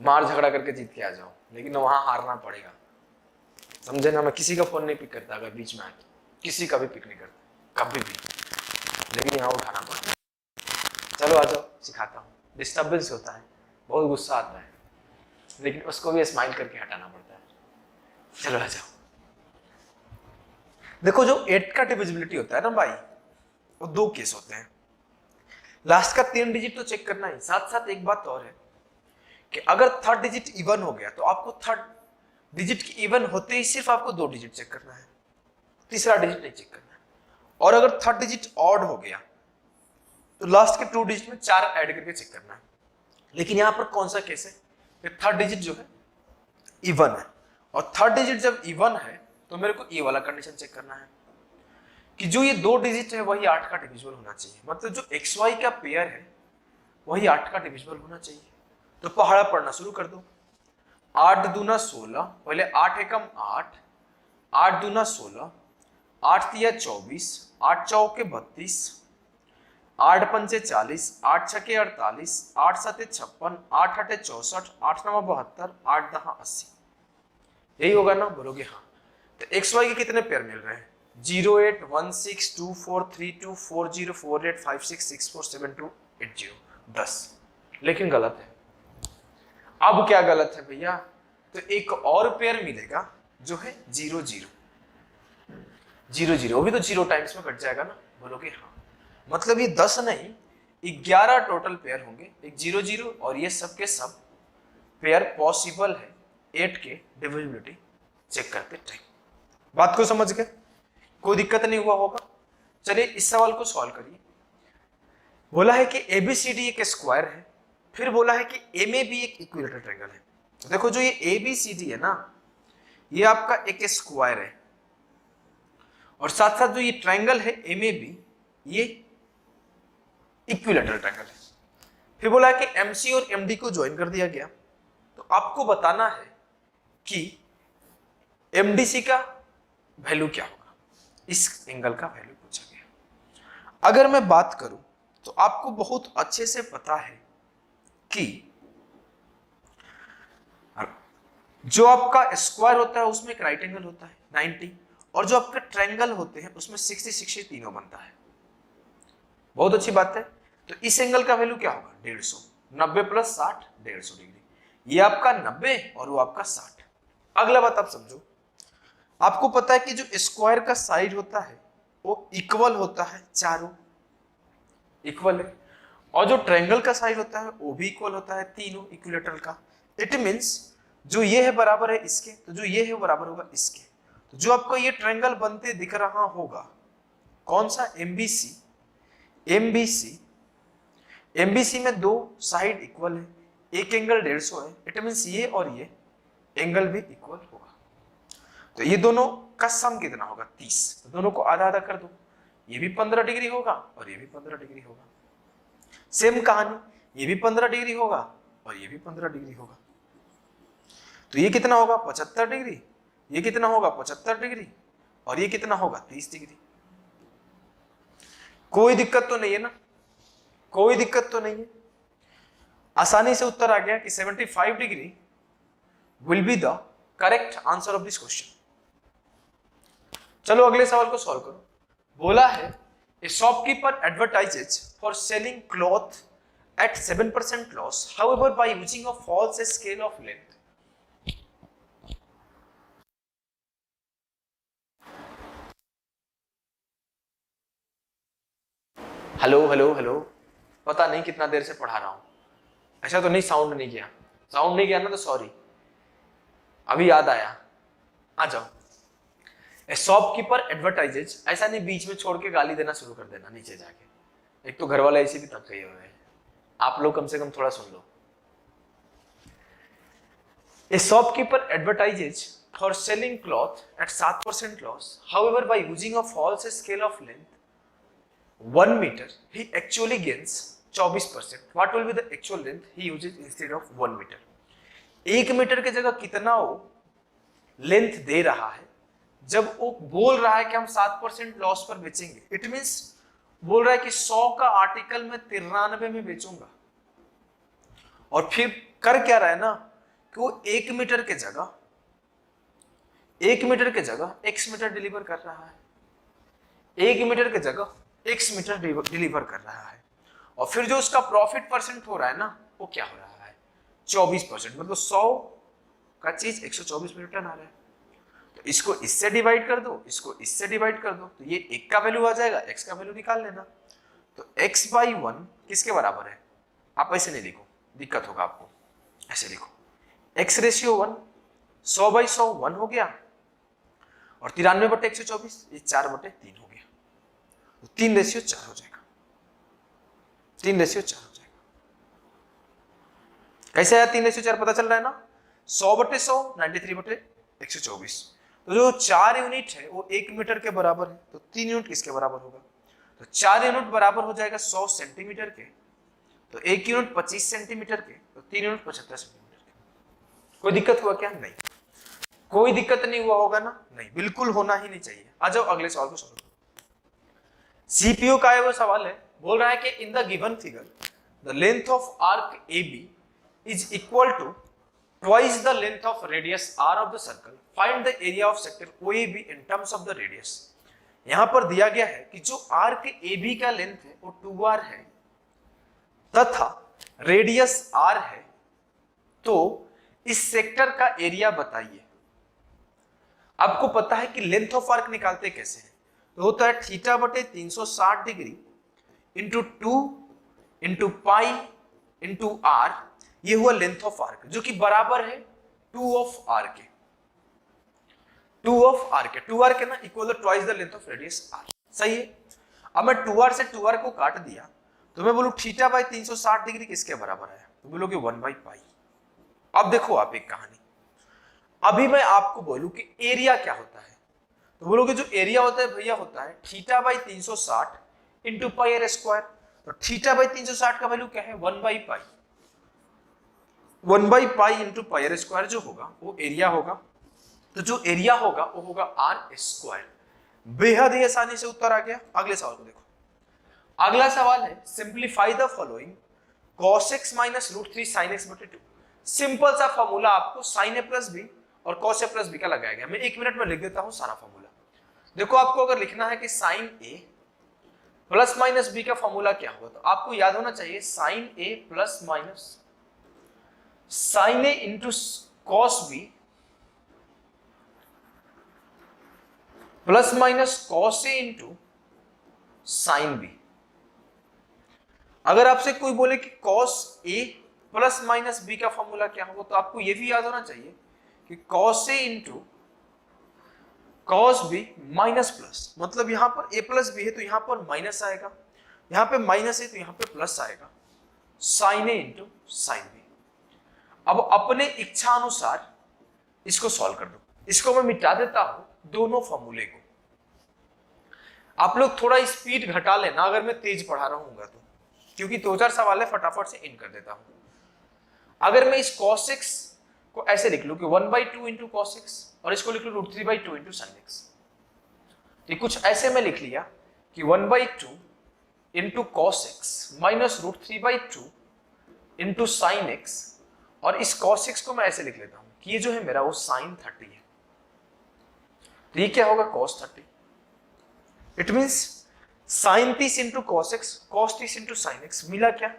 मार झगड़ा करके जीत के आ जाओ, लेकिन वहां हारना पड़ेगा, समझे ना? मैं किसी का फोन नहीं पिक करता अगर बीच में आके, किसी का भी पिक नहीं करता कभी भी, लेकिन यहाँ उठाना पड़ता है। चलो आ जाओ, सिखाता हूँ। डिस्टर्बेंस होता है, बहुत गुस्सा आता है, लेकिन उसको भी स्माइल करके हटाना पड़ता है। चलो आ जाओ। देखो जो 8 का डिविजिबिलिटी होता है ना भाई, वो 2 केस होते हैं। लास्ट का 3 डिजिट तो चेक करना ही, साथ साथ एक बात और है कि अगर 3rd डिजिट इवन हो गया तो आपको 3rd डिजिट की इवन होते ही सिर्फ आपको 2 डिजिट चेक करना है, तीसरा डिजिट नहीं चेक करना है। और अगर 3rd डिजिट ऑड हो गया तो लास्ट के 2 डिजिट में 4 ऐड करके चेक करना है। लेकिन यहां पर कौन सा केस है कि 3rd डिजिट जो है इवन है, और 3rd डिजिट जब इवन है तो मेरे को ये वाला कंडीशन चेक करना है कि जो ये 2 डिजिट है वही 8 का डिविजिबल होना चाहिए। मतलब जो XY का पेयर है वही 8 का डिविजिबल होना चाहिए। तो पहाड़ा पढ़ना शुरू कर दो। 8 दूना 16, पहले 8 एकम 8, 8 दूना 16, 8 तिया 24, 8 चौके 32, 8 पंचे 40, 8 छके 48, 8 सते 56, 8 अठे 64, 8 नवा 72, 8 दहा 80। यही होगा ना? बोलोगे हाँ। तो XY के कितने पेयर मिल रहे हैं? 0 8 1 6 2 4 3 2 4 0 4 8 5 6 6 4 7 2 8 0, 10। लेकिन गलत है। अब क्या गलत है भैया? तो एक और पेयर मिलेगा जो है 0 0 0 0, वो भी तो 0 टाइम्स में कट जाएगा ना? बोलोगे हाँ। मतलब ये 10 नहीं 11 टोटल पेयर होंगे, एक 0 0, और ये सब के सब पेयर पॉसिबल है 8 के डिविजिबिलिटी चेक करते टाइम। बात को समझ गए? कोई दिक्कत नहीं हुआ होगा? चलिए इस सवाल को सॉल्व करिए। बोला है कि ABCD एक स्क्वायर है, फिर बोला है कि MAB एक इक्विलेटरल ट्रायंगल है। तो देखो जो ये ABCD है ना, ये आपका एक स्क्वायर है, और साथ साथ जो ये ट्रायंगल है MAB, ये इक्विलेटरल ट्रायंगल है। फिर बोला है कि MC और MD को ज्वाइन कर दिया गया। तो आपको बताना है कि MDC का वैल्यू क्या होगा, इस एंगल का वैल्यू पूछा गया। अगर मैं बात करूं तो आपको बहुत अच्छे से पता है कि जो आपका स्क्वायर होता है उसमें एक राइट एंगल होता है 90, और जो आपके ट्रायंगल होते हैं उसमें 60 60 तीनों बनता है। बहुत अच्छी बात है। तो इस एंगल का वैल्यू क्या होगा 150, 90 प्लस 60 150 डिग्री। ये आपका 90 और वो आपका 60। अगला बात आप समझो, आपको पता है कि जो स्क्वायर का साइड होता है वो इक्वल होता है, चारों इक्वल है, और जो ट्रायंगल का साइड होता है वो भी इक्वल होता है, तीनों इक्विलेटरल का। इट मींस जो ये है बराबर है इसके, तो जो ये है वो बराबर होगा इसके। तो जो आपको ये ट्रायंगल बनते दिख रहा होगा कौन सा, एमबीसी, एमबीसी, एमबीसी में दो साइड इक्वल है, एक एंगल 150 है, इट मींस ये और ये एंगल भी इक्वल होगा। तो ये दोनों का सम कितना होगा 30, तो दोनों को आधा आधा कर दो, ये भी 15 डिग्री होगा और ये भी 15 डिग्री होगा। सेम कहानी, ये भी 15 डिग्री होगा और ये भी 15 डिग्री होगा। तो ये कितना होगा 75 डिग्री, ये कितना होगा 75 डिग्री, और ये कितना होगा 30 डिग्री। कोई दिक्कत तो नहीं है ना, कोई दिक्कत तो नहीं है। आसानी से उत्तर आ गया कि 75 degree will be the correct answer of this question. चलो अगले सवाल को सॉल्व करो। बोला है a shopkeeper advertises for selling cloth at 7% loss, however by using a false scale of length. Hello hello hello, पता नहीं कितना देर से पढ़ा रहा हूं, ऐसा तो नहीं साउंड नहीं किया, साउंड नहीं किया ना तो सॉरी, अभी याद आया, आ जाओ। ए शॉपकीपर एडवर्टाइजेज, ऐसा नहीं बीच में छोड़ के गाली देना शुरू कर देना नीचे जाके, एक तो घर वाले ऐसे भी तक गए हुए हैं, आप लोग कम से कम थोड़ा सुन लो। A shopkeeper advertises for selling cloth at 7% loss. However, by using a false scale of length 1 meter, he actually gains 24%. What will be the actual length he uses instead of 1 meter? 1 metre की जगह कितना वो लेंथ दे रहा है जब वो बोल रहा है कि हम 7% लॉस पर बेचेंगे। इट मींस बोल रहा है कि 100 का आर्टिकल में 93 में बेचूंगा, और फिर कर क्या रहा है ना कि वो 1 मीटर के जगह 1 मीटर के जगह x मीटर डिलीवर कर रहा है, 1 मीटर के जगह x मीटर डिलीवर कर रहा है, और फिर जो उसका प्रॉफिट परसेंट हो रहा है ना वो क्या हो रहा है 24%, मतलब 100 का चीज 124 में रिटर्न आ रहा है। तो इसको इससे डिवाइड कर दो, इसको इससे डिवाइड कर दो, तो ये 1 का वैल्यू आ जाएगा, x का वैल्यू निकाल लेना। तो x/1 किसके बराबर है, आप ऐसे नहीं लिखो, दिक्कत होगा आपको, ऐसे लिखो x/1 100/100 1 हो गया, और 93/124 ये 4/3 हो गया, तो 3/4 हो जाएगा, 3/4 हो जाएगा। कैसे आया 3/4 पता चल रहा है ना, 100/100 93/124, तो जो 4 यूनिट है वो 1 मीटर के बराबर है, तो 3 यूनिट किसके बराबर होगा, तो 4 यूनिट बराबर हो जाएगा 100 सेंटीमीटर के, तो 1 यूनिट 25 सेंटीमीटर के, तो 3 यूनिट 75 सेंटीमीटर के। कोई दिक्कत हुआ क्या, नहीं कोई दिक्कत नहीं हुआ होगा ना, नहीं बिल्कुल होना ही नहीं चाहिए। आ जाओ अगले सवाल को सॉल्व करो। सीपीयू का है वो सवाल है, बोल रहा है कि in the given figure the length of arc AB is equal to twice the length of radius r of the circle, find the area of sector OAB in terms of the radius। यहां पर दिया गया है कि जो आर्क AB का लेंथ है वो 2r है तथा रेडियस r है, तो इस सेक्टर का एरिया बताइए। आपको पता है कि लेंथ ऑफ आर्क निकालते कैसे हैं, तो होता है θ/360 degree into 2 into pi into r, ये हुआ लेंथ ऑफ आर्क जो कि बराबर है 2 ऑफ आर के, 2 ऑफ आर के, 2r के ना equal to twice the length of radius r। सही है। अब मैं 2r से 2r को काट दिया तो मैं बोलूं θ/360 डिग्री किसके बराबर है, तो बोलोगे 1/पाई। अब देखो आप एक कहानी, अभी मैं आपको बोलूं कि एरिया क्या होता है, तो बोलोगे जो एरिया होता है भैया होता है θ/360 इंटू पाई r स्क्वायर। तो θ/360 का वैल्यू क्या है 1/पाई, 1/पाई इंटू पाई r स्क्वायर जो होगा वो एरिया होगा, तो जो एरिया होगा वो होगा r स्क्वायर। बेहद ही आसानी से उत्तर आ गया। अगले सवाल को देखो। अगला सवाल है simplify the following cos x minus √3 sin x/2 simple सा फॉर्मूला आपको साइन ए प्लस बी और कॉस ए प्लस बी का लगाया गया। मैं 1 मिनट में लिख देता हूं सारा फॉर्मूला। देखो आपको अगर लिखना है कि sine A plus minus B का फॉर्मूला क्या होगा, तो आपको याद होना चाहिए sine A plus minus sine A into cos B plus minus cos A into sine B. अगर आपसे कोई बोले कि cos A plus minus B का फॉर्मूला क्या होगा, तो आपको यह भी याद होना चाहिए कि cos A into cos B minus plus, मतलब यहां पर ए प्लस बी है तो यहां पर माइनस आएगा, यहां पे माइनस है तो यहां पे प्लस आएगा, sign A into sine B. अब अपने इच्छा अनुसार इसको सॉल्व कर दो। इसको मैं मिटा देता हूं दोनों फॉर्मूले को। आप लोग थोड़ा स्पीड घटा लेना अगर मैं तेज पढ़ा रहा हूँ तो, क्योंकि 2-4 सवाल है, फटाफट से इन कर देता हूं। अगर मैं इस cos x को ऐसे लिख लूं कि 1/2 इंटू कॉस एक्स और इसको लिख लूं √3/2 इंटू साइन एक्स, तो कुछ ऐसे मैं लिख लिया कि 1/2 into cos x minus √3/2 into sine x, और इस cos x को मैं ऐसे लिख लेता हूं कि ये जो है मेरा वो साइन 30 है, तो ये क्या होगा cos 30। It means sine 30 into cos x cos 30 into sine x मिला क्या,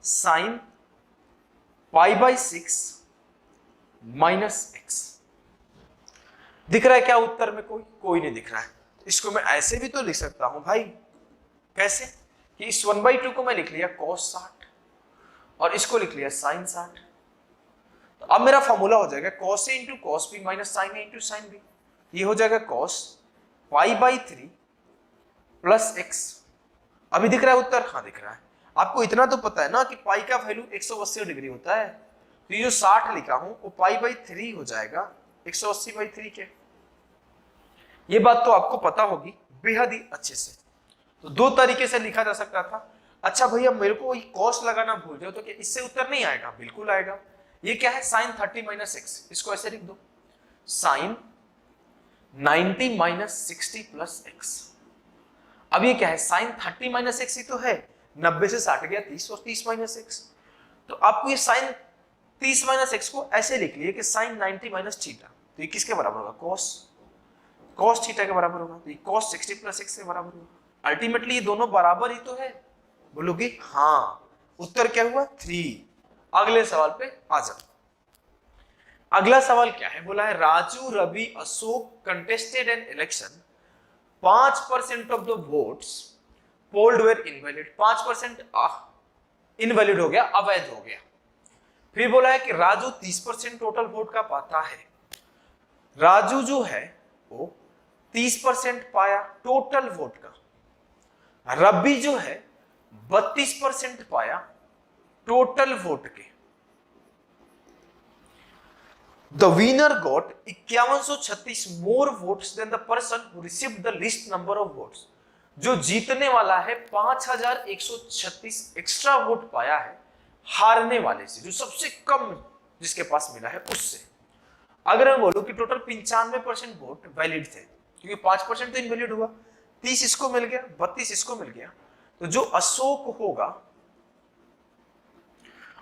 साइन π/6 माइनस एक्स। दिख रहा है क्या उत्तर में? कोई नहीं दिख रहा है। इसको मैं ऐसे भी तो लिख सकता हूं भाई, कैसे कि इस 1/2 को मैं लिख लिया cos 60 और इसको लिख लिया sin 60, तो अब मेरा फॉर्मूला हो जाएगा cos a into cos B minus sine a into sine B. ये हो जाएगा cos π/3 प्लस एक्स। अभी दिख रहा है उत्तर? हाँ दिख रहा है। आपको इतना तो पता है ना कि पाई का वैल्यू 180 डिग्री होता है, तो ये जो 60 लिखा हूं वो π/3 हो जाएगा 180/3 के। ये बात तो आपको पता होगी बेहद ही अच्छे से। तो दो तरीके से लिखा जा सकता था। अच्छा भैया मेरे को ये कॉस लगाना भूल जाओ तो क्या इससे उत्तर नहीं आएगा? बिल्कुल आएगा। ये क्या है? साइन 30 माइनस एक्स, इसको ऐसे लिख दो साइन 90 माइनस 60 प्लस एक्स। अब ये क्या है? साइन 30 माइनस एक्स ही तो है, 90 से 60 गया 30 और 30 माइनस एक्स। तो आपको ये साइन 30 माइनस एक्स को ऐसे लिख लिए कि साइन 90 माइनस थीटा, तो ये किसके बराबर होगा? कॉस थीटा के बराबर होगा, तो ये कॉस 60 प्लस एक्स के बराबर होगा। अल्टीमेटली ये दोनों बराबर ही तो है। बोलोगे हाँ। उत्तर क्या हुआ? 3। अगले सवाल पे आ जाओ। अगला सवाल क्या है? बोला है Raju Ravi Ashok contested an election, 5% of the votes polled were invalid. 5% invalid हो गया, अवैध हो गया। फिर बोला है कि राजू 30% टोटल वोट का पाता है। राजू जो है वो 30% पाया टोटल वोट का, रवि जो है 32% पाया टोटल वोट के। The winner got 5136 more votes than the person who received the least number of votes. जो जीतने वाला है 5136 एक्स्ट्रा वोट पाया है हारने वाले से, जो सबसे कम जिसके पास मिला है उससे। अगर मैं बोलूं कि टोटल 95% वोट वैलिड थे, क्योंकि 5% तो इनवैलिड हुआ, 30 इसको मिल गया, 32 इसको मिल गया, तो जो अशोक होगा,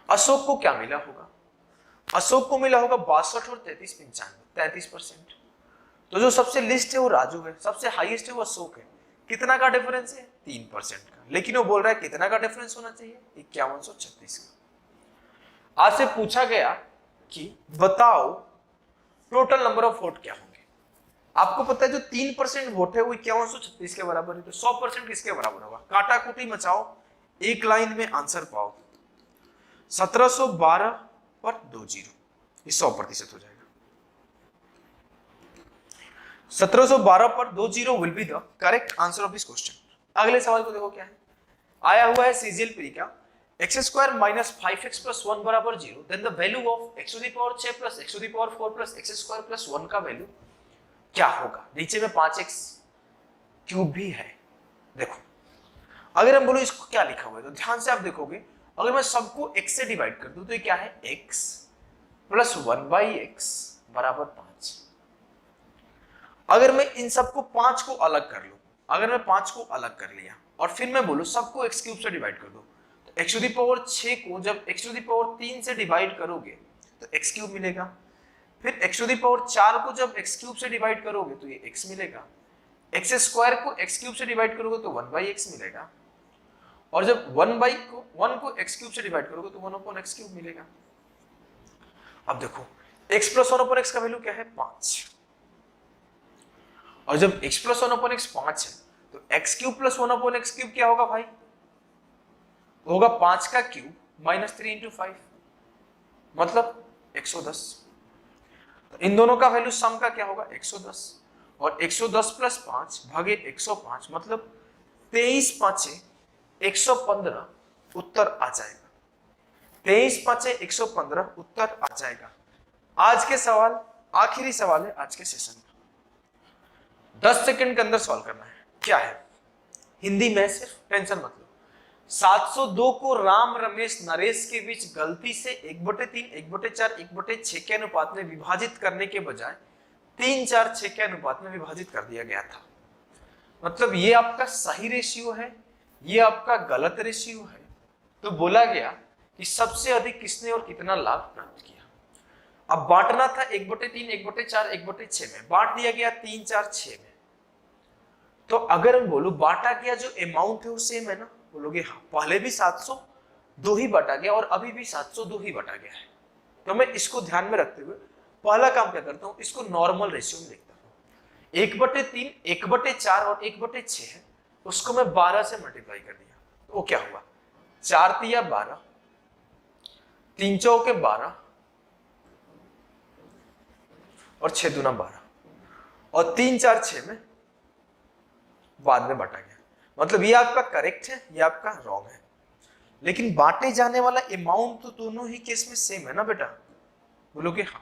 अशोक को क्या मिला होगा? अशोक को मिला होगा 62 और 33 95, 33%। तो जो सबसे लिस्ट है वो राजू है, सबसे हाईएस्ट है वो अशोक है। कितना का डिफरेंस है? 3% का। लेकिन वो बोल रहा है कितना का डिफरेंस होना चाहिए? 5136 का। आज से पूछा गया कि बताओ टोटल नंबर ऑफ वोट क्या होंगे। आपको पता है जो 3% वोट है वो 5136 के बराबर है, तो 100% किसके बराबर होगा? काटा कुटी मचाओ, एक लाइन में आंसर पाओ। 1712 पर 2 जीरो, ये 100% हो जाएगा। 1712 पर 2 zero will be the correct answer of this question. अगले सवाल को देखो क्या है। आया हुआ है सीजीएल प्री का x² माइनस 5x प्लस 1 बराबर 0, then the value of x to the power 6 plus x to the power 4 plus x² plus 1 का वैल्यू क्या होगा? नीचे में 5x क्यूब भी है। देखो अगर हम बोलो इसको क्या लिखा हुआ है, तो ध्यान से आप देखोगे, अगर मैं सबको x से डिवाइड कर दूं तो ये क्या है? x प्लस 1/x बराबर 5। अगर मैं इन सबको 5 को अलग कर लूं, अगर मैं 5 को अलग कर लिया और फिर मैं बोलूं सबको x क्यूब से डिवाइड कर दो, तो x टू द पावर 6 को जब x टू द पावर 3 से डिवाइड करोगे तो एक्स क्यूब मिलेगा। फिर एक्स टू दी पावर 4 को जब एक्स क्यूब से डिवाइड करोगे तो ये एक्स मिलेगा। एक्स स्क्वायर को एक्स क्यूब से डिवाइड करोगे तो 1/x मिलेगा। और जब 1 को एक्स क्यूब से डिवाइड करोगे तो 1/x क्यूब मिलेगा। अब देखो x प्लस 1/x का वैल्यू क्या है 5, और जब x प्लस 1/x 5 है तो x cube plus 1/x cube क्या होगा भाई, होगा 5 का क्यूब माइनस 3 इंटू 5 मतलब 110। तो इन दोनों का वैल्यू सम का क्या होगा 110, और 110 प्लस 5 भागे 105 मतलब 23 5 115 उत्तर आ जाएगा। 23 5 115 उत्तर आ जाएगा। आज के सवाल आखिरी सवाल है आज के सेशन का, 10 सेकंड के अंदर सॉल्व करना है। क्या है, हिंदी में सिर्फ, टेंशन मत लो। 702 को राम रमेश नरेश के बीच गलती से 1/3 1/4 1/6 के अनुपात में विभाजित करने के बजाय 3/4 6 के अनुपात में विभाजित कर दिया गया था। मतलब ये आपका सही रेशियो है, ये आपका गलत रेशियो है। तो बोला गया कि सबसे अधिक किसने और कितना लाभ प्राप्त किया। अब बांटना था 1/3 1/4 1/6 में, बांट दिया गया 3/4 6 में। तो अगर हम बोलूं बांटा गया जो अमाउंट है वो सेम है ना, बोलोगे हाँ, पहले भी 702 ही बांटा गया और अभी भी 702 ही बांटा गया है। तो मैं इसको ध्यान में रखते हुए पहला काम क्या करता हूं, इसको नॉर्मल रेशियो में देखता हूं। 1/3 1/4 और 1/6 है, उसको मैं 12 से मल्टीप्लाई कर दिया तो वो क्या हुआ 4 तिया 12 3 चौके 12 और 6 दूना 12 और 3/4 में बाद में बांटा गया। मतलब ये आपका करेक्ट है, ये आपका रॉन्ग है। लेकिन बांटे जाने वाला अमाउंट तो दोनों ही केस में सेम है ना बेटा, बोलोगे हाँ।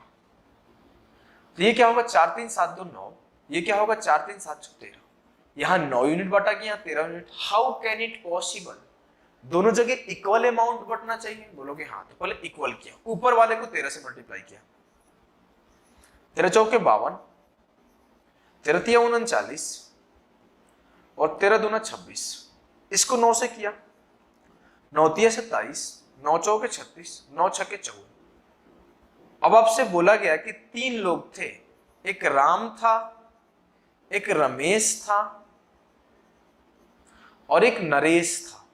तो ये क्या होगा 4 3 7 2 9, ये क्या होगा 4 3 7 6 13। यहां 9 यूनिट बांटा गया, यहाँ 13 unit. How can it possible, दोनों जगह इक्वल अमाउंट बटना चाहिए, बोलोगे हाँ। तो पहले इक्वल किया, ऊपर वाले को 13 से मल्टीप्लाई किया, 13 चौके 52 13 तिया 39 और 13 दूना 26। इसको 9 से किया, 9 तिया 27 9 चौके 36 9 छके 54। अब आपसे बोला गया कि 3 लोग थे, एक राम था, एक रमेश था और एक नरेश था।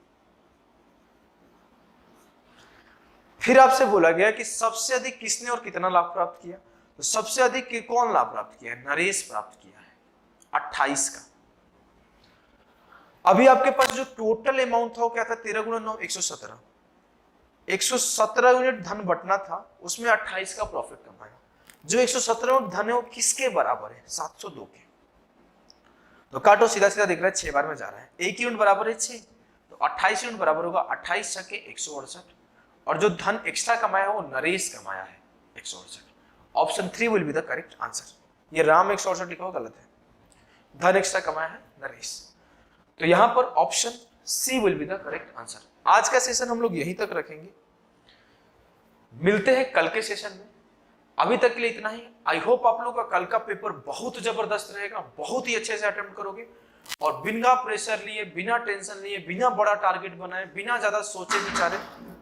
फिर आपसे बोला गया कि सबसे अधिक किसने और कितना लाभ प्राप्त किया। तो सबसे अधिक कौन लाभ प्राप्त किया है, नरेश प्राप्त किया है 28 का। अभी आपके पास जो टोटल अमाउंट था वो क्या था 13 गुणा 9 117। 117 यूनिट धन बटना था, उसमें 28 का प्रॉफिट कमाया। जो 117 यूनिट धन है वो किसके बराबर है 702 के। तो काटो, सीधा सीधा दिख रहा है 6 बार में जा रहा है। 1 यूनिट बराबर है 6, तो 28 यूनिट बराबर होगा 28 छके 168। और जो धन एक्स्ट्रा कमाया है वो नरेश कमाया है 168। Option 3 will be the correct answer. ये राम 168 लिखा हुआ गलत है, धन एक्स्ट्रा कमाया है नरेश। तो यहां पर option C will be the correct answer. आज का सेशन हम लोग यहीं तक रखेंगे, मिलते हैं कल के सेशन में। अभी तक के लिए इतना ही। आई होप आप लोगों का कल का पेपर बहुत जबरदस्त रहेगा, बहुत ही अच्छे से अटेम्प्ट करोगे और बिना प्रेशर लिए, बिना टेंशन लिए, बिना बड़ा टारगेट बनाए, बिना ज्यादा सोचे विचारे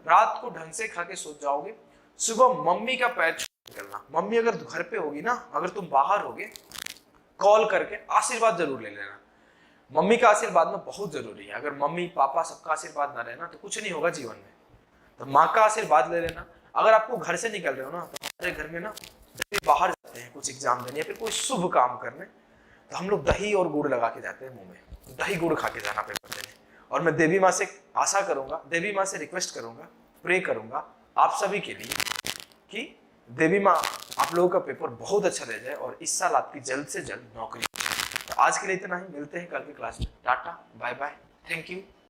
रात को ढंग से खा के सो जाओगे। सुबह मम्मी का पैर छू निकलना। मम्मी अगर घर पे होगी ना, अगर तुम बाहर होगे, कॉल करके आशीर्वाद जरूर ले लेना। मम्मी का आशीर्वाद में बहुत जरूरी है। अगर मम्मी पापा सबका आशीर्वाद ना रहना तो कुछ नहीं होगा जीवन में। तो माँ का आशीर्वाद ले लेना। अगर आपको घर से निकल रहे हो ना, तो हमारे घर में ना बाहर जाते हैं कुछ एग्जाम देने या फिर कोई शुभ काम करने, तो हम लोग दही और गुड़ लगा के जाते हैं मुंह में, दही गुड़ खा के जाना पेपर देने। और मैं देवी माँ से आशा करूंगा, देवी माँ से रिक्वेस्ट करूंगा, प्रे करूंगा आप सभी के लिए कि देवी माँ आप लोगों का पेपर बहुत अच्छा रह जाए और इस साल आपकी जल्द से जल्द नौकरी। तो आज के लिए इतना ही, मिलते हैं कल की क्लास में। Tata bye bye, thank you.